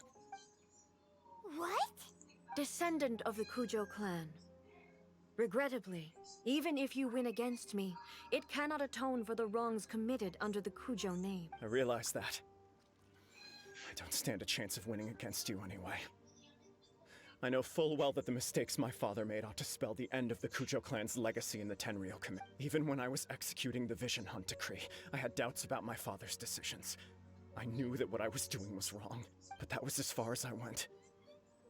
What? Descendant of the Kujo clan. Regrettably, even if you win against me, it cannot atone for the wrongs committed under the Kujo name. I realize that. I don't stand a chance of winning against you anyway. I know full well that the mistakes my father made ought to spell the end of the Kujo clan's legacy in the Tenryou Commission. Even when I was executing the Vision Hunt decree, I had doubts about my father's decisions. I knew that what I was doing was wrong, but that was as far as I went.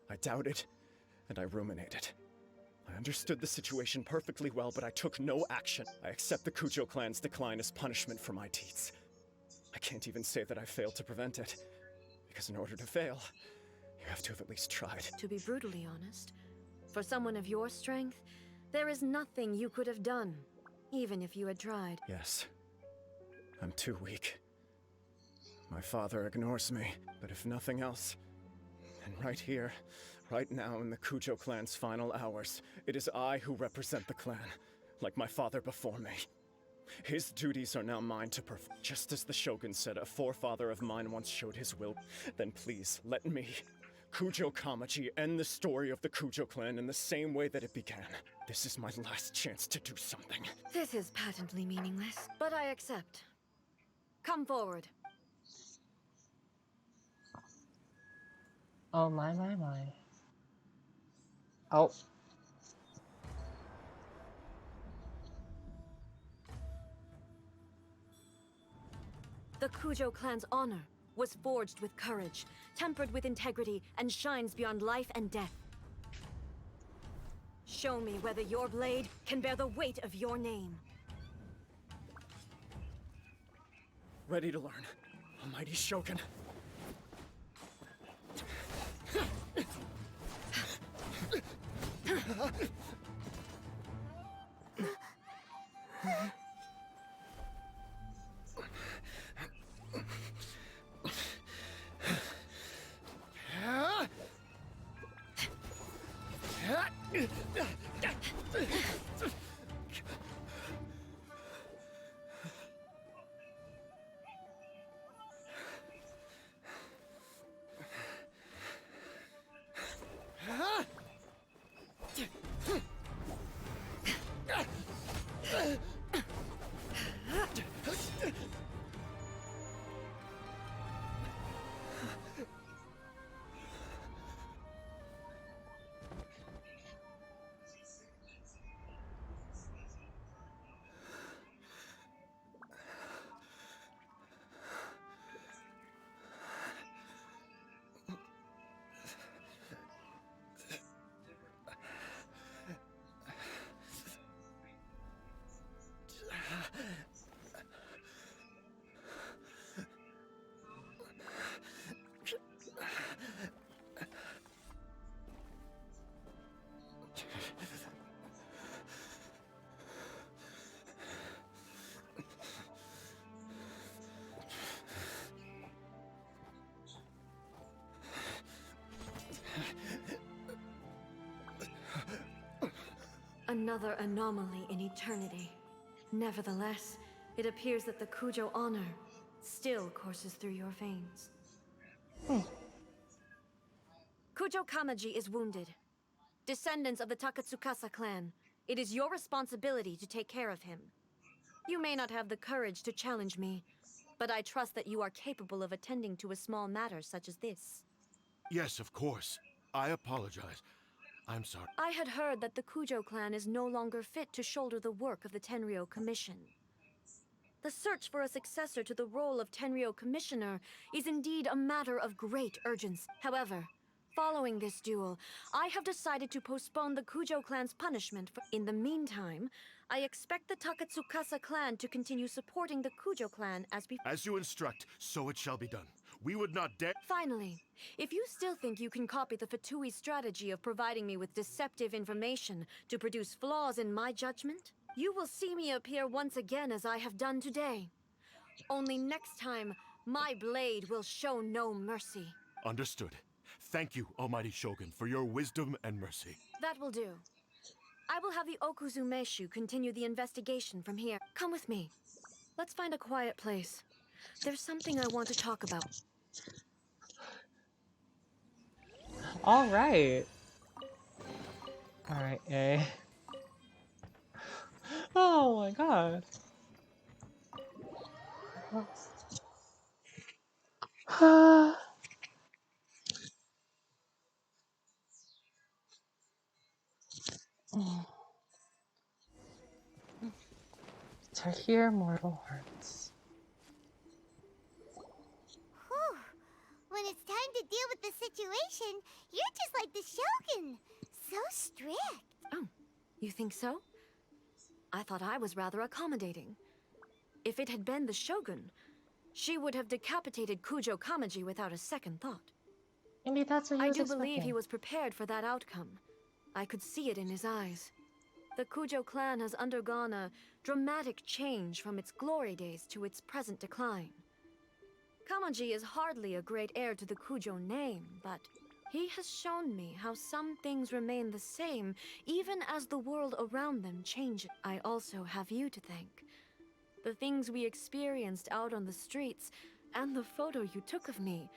I doubted, and I ruminated. I understood the situation perfectly well, but I took no action. I accept the Kujo clan's decline as punishment for my deeds. I can't even say that I failed to prevent it, because in order to fail, you have to have at least tried. To be brutally honest, for someone of your strength, there is nothing you could have done, even if you had tried. Yes. I'm too weak. My father ignores me, but if nothing else, then right here, right now in the Kujo clan's final hours, it is I who represent the clan, like my father before me. His duties are now mine to perform. Just as the Shogun said a forefather of mine once showed his will, then please let me, Kujo Kamaji, end the story of the Kujo clan in the same way that it began. This is my last chance to do something. This is patently meaningless, but I accept. Come forward. Oh my. Oh. The Kujo clan's honor was forged with courage, tempered with integrity, and shines beyond life and death. Show me whether your blade can bear the weight of your name. Ready to learn, almighty Shogun. Another anomaly in eternity. Nevertheless, it appears that the Kujo honor still courses through your veins. Kujo Kamaji is wounded. Descendants of the Takatsukasa clan, it is your responsibility to take care of him. You may not have the courage to challenge me, but I trust that you are capable of attending to a small matter such as this. Yes, of course. I apologize. I'm sorry. I had heard that the Kujo clan is no longer fit to shoulder the work of the Tenryou Commission. The search for a successor to the role of Tenryou Commissioner is indeed a matter of great urgency. However, following this duel, I have decided to postpone the Kujo clan's punishment. In the meantime, I expect the Takatsukasa clan to continue supporting the Kujo clan as before. As you instruct, so it shall be done. We would not dare— Finally, if you still think you can copy the Fatui strategy of providing me with deceptive information to produce flaws in my judgment, you will see me appear once again as I have done today. Only next time, my blade will show no mercy. Understood. Thank you, Almighty Shogun, for your wisdom and mercy. That will do. I will have the Okuzumeshu continue the investigation from here. Come with me. Let's find a quiet place. There's something I want to talk about. All right. All right, A. Oh my god. To hear mortal hearts. Whew. When it's time to deal with the situation, you're just like the Shogun. So strict. Oh, you think so? I thought I was rather accommodating. If it had been the Shogun, she would have decapitated Kujo Kamaji without a second thought. Maybe that's what he was I do believe expecting. he was prepared for that outcome. I could see it in his eyes. The Kujo clan has undergone a dramatic change from its glory days to its present decline. Kamaji is hardly a great heir to the Kujo name, but he has shown me how some things remain the same even as the world around them changes. I also have you to thank. The things we experienced out on the streets and the photo you took of me,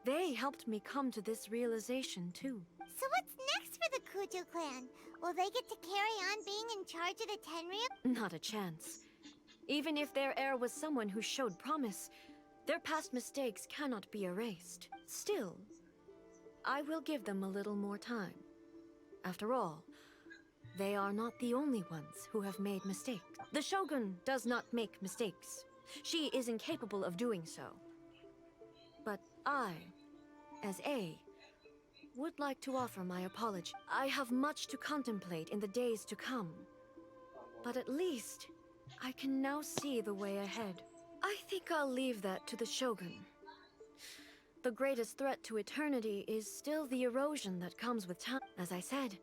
they helped me come to this realization too. So what's next for the Kujo clan? Will they get to carry on being in charge of the Tenryou? Not a chance. Even if their heir was someone who showed promise, their past mistakes cannot be erased. Still, I will give them a little more time. After all, they are not the only ones who have made mistakes. The Shogun does not make mistakes. She is incapable of doing so. But I, as A, would like to offer my apology. I have much to contemplate in the days to come. But at least, I can now see the way ahead. I think I'll leave that to the Shogun. The greatest threat to eternity is still the erosion that comes with time. As I said,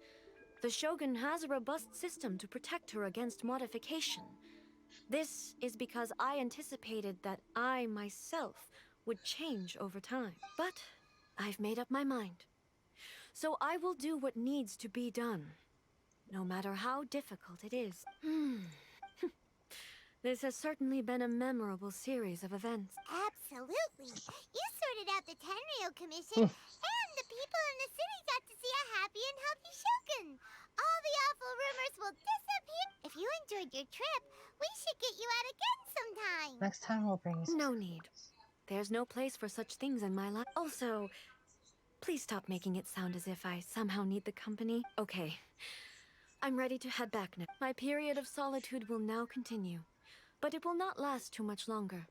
the Shogun has a robust system to protect her against modification. This is because I anticipated that I myself would change over time. But I've made up my mind. So I will do what needs to be done, no matter how difficult it is. This has certainly been a memorable series of events. Absolutely. You sorted out the Tenryou Commission, and the people in the city got to see a happy and healthy Shogun. All the awful rumors will disappear. If you enjoyed your trip, we should get you out again sometime. Next time we'll bring you some. No need. There's no place for such things in my life. Also, please stop making it sound as if I somehow need the company. Okay. I'm ready to head back now. My period of solitude will now continue, but it will not last too much longer.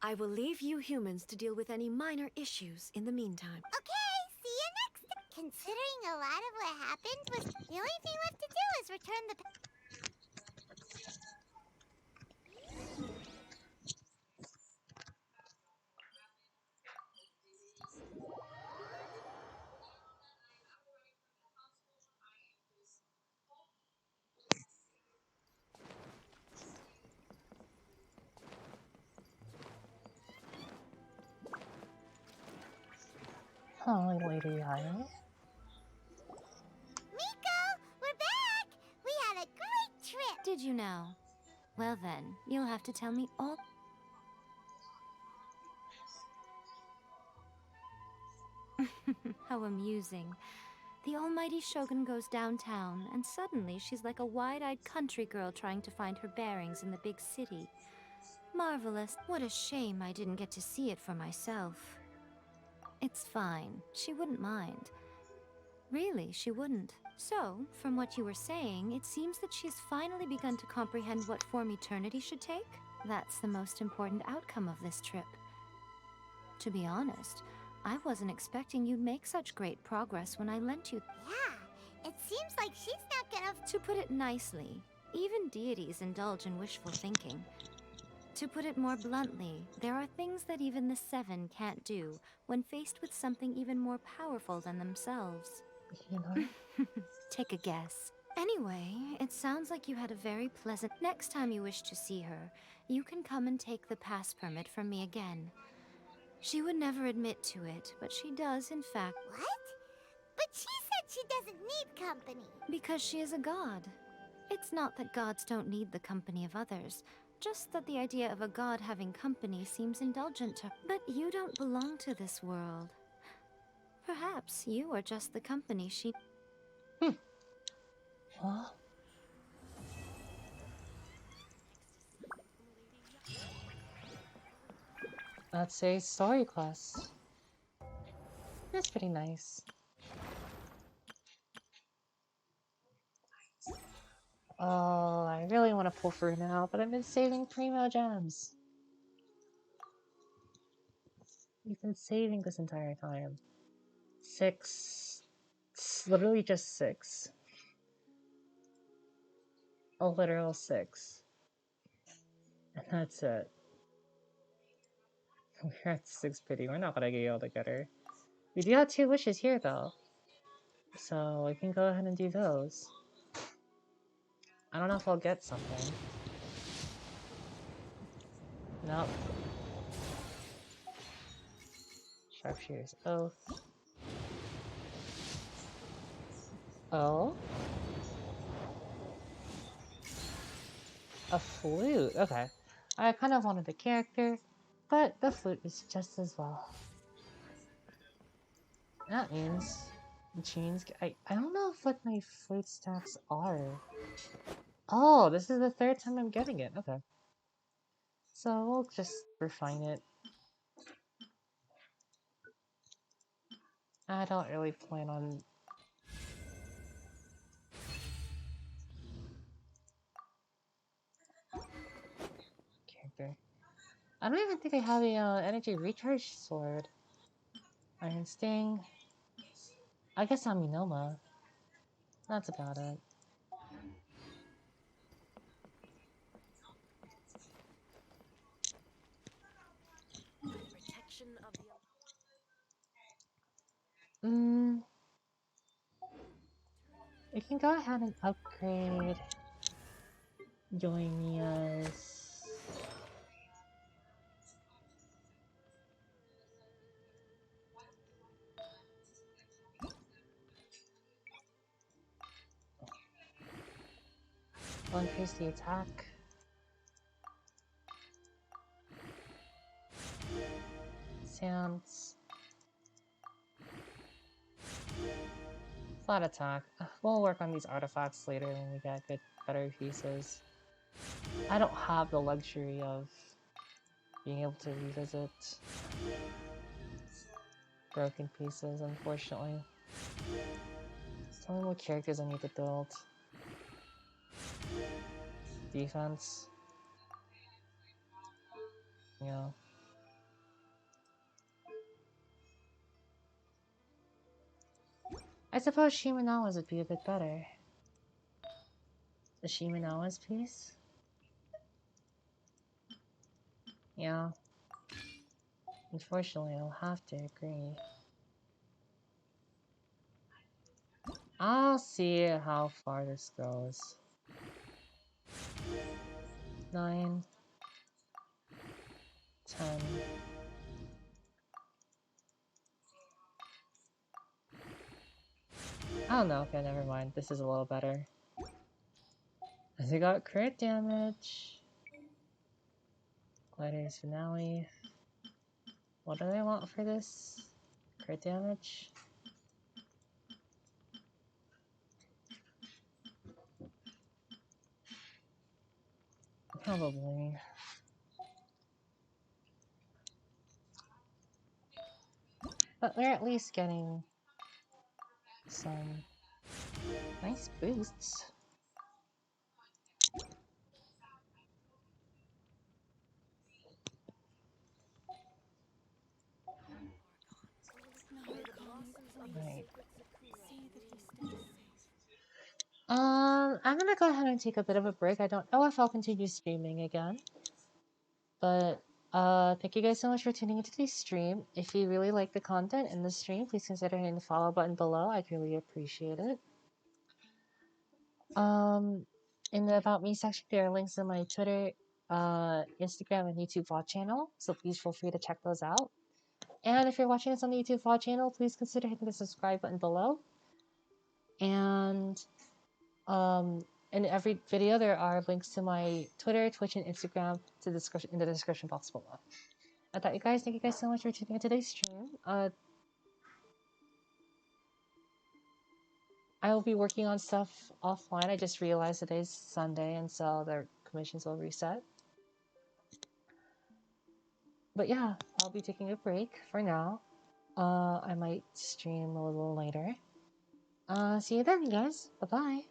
I will leave you humans to deal with any minor issues in the meantime. Okay, see you next time. Considering a lot of what happened, was the only thing left to do is return the... Oh, Lady Hylan. Miko, we're back! We trip. Did you now? Well then, you'll have to tell me all. How amusing. The almighty Shogun goes downtown, and suddenly she's like a wide-eyed country girl trying to find her bearings in the big city. Marvelous. What a shame I didn't get to see it for myself. It's fine. She wouldn't mind. Really, she wouldn't. So, from what you were saying, it seems that she's finally begun to comprehend what form eternity should take? That's the most important outcome of this trip. To be honest, I wasn't expecting you'd make such great progress when I lent you. Yeah, it seems like she's not gonna. To put it nicely, even deities indulge in wishful thinking. To put it more bluntly, there are things that even the Seven can't do when faced with something even more powerful than themselves. You know? Take a guess. Anyway, it sounds like you had a very pleasant... Next time you wish to see her, you can come and take the pass permit from me again. She would never admit to it, but she does, in fact... What? But she said she doesn't need company. Because she is a god. It's not that gods don't need the company of others, just that the idea of a god having company seems indulgent to her. But you don't belong to this world. Perhaps you are just the company she... Huh? That's a story class. That's pretty nice. Oh, I really want to pull through now, but I've been saving Primo gems. We've been saving this entire time. 6. It's literally just 6. A literal 6. And that's it. We're at 6 pity. We're not gonna be able to get her. We do have 2 wishes here, though. So we can go ahead and do those. I don't know if I'll get something. Nope. Sharpshooter's Oath. Oh? A flute. Okay. I kind of wanted the character, but the flute is just as well. That means Jeans. I don't know what my flute stats are. Oh, this is the 3rd time I'm getting it. Okay. So we'll just refine it. I don't really plan on... Character. I don't even think I have a energy recharge sword. Iron Sting. I guess Aminoma. That's about it. Protection of the... We can go ahead and upgrade Yoimiya's... I'll increase the attack. Sounds... Flat attack. We'll work on these artifacts later when we get better pieces. I don't have the luxury of being able to revisit broken pieces, unfortunately. Tell me what characters I need to build. Defense. Yeah. I suppose Shimenawa's would be a bit better. The Shimenawa's piece? Yeah. Unfortunately, I'll have to agree. I'll see how far this goes. 9. 10. I don't know. Okay, never mind. This is a little better. They got crit damage. Gladiator's finale. What do they want for this? Crit damage? Probably. But they're at least getting some nice boosts. Right. I'm gonna go ahead and take a bit of a break. I don't know if I'll continue streaming again. But thank you guys so much for tuning into today's stream. If you really like the content in the stream, please consider hitting the follow button below. I'd really appreciate it. In the About Me section, there are links to my Twitter, Instagram, and YouTube VOD channel, so please feel free to check those out. And if you're watching this on the YouTube VOD channel, please consider hitting the subscribe button below. And in every video, there are links to my Twitter, Twitch, and Instagram in the description box below. Thank you guys so much for tuning in today's stream. I will be working on stuff offline. I just realized today's Sunday, and so their commissions will reset. But yeah, I'll be taking a break for now. I might stream a little later. See you then, guys. Bye-bye.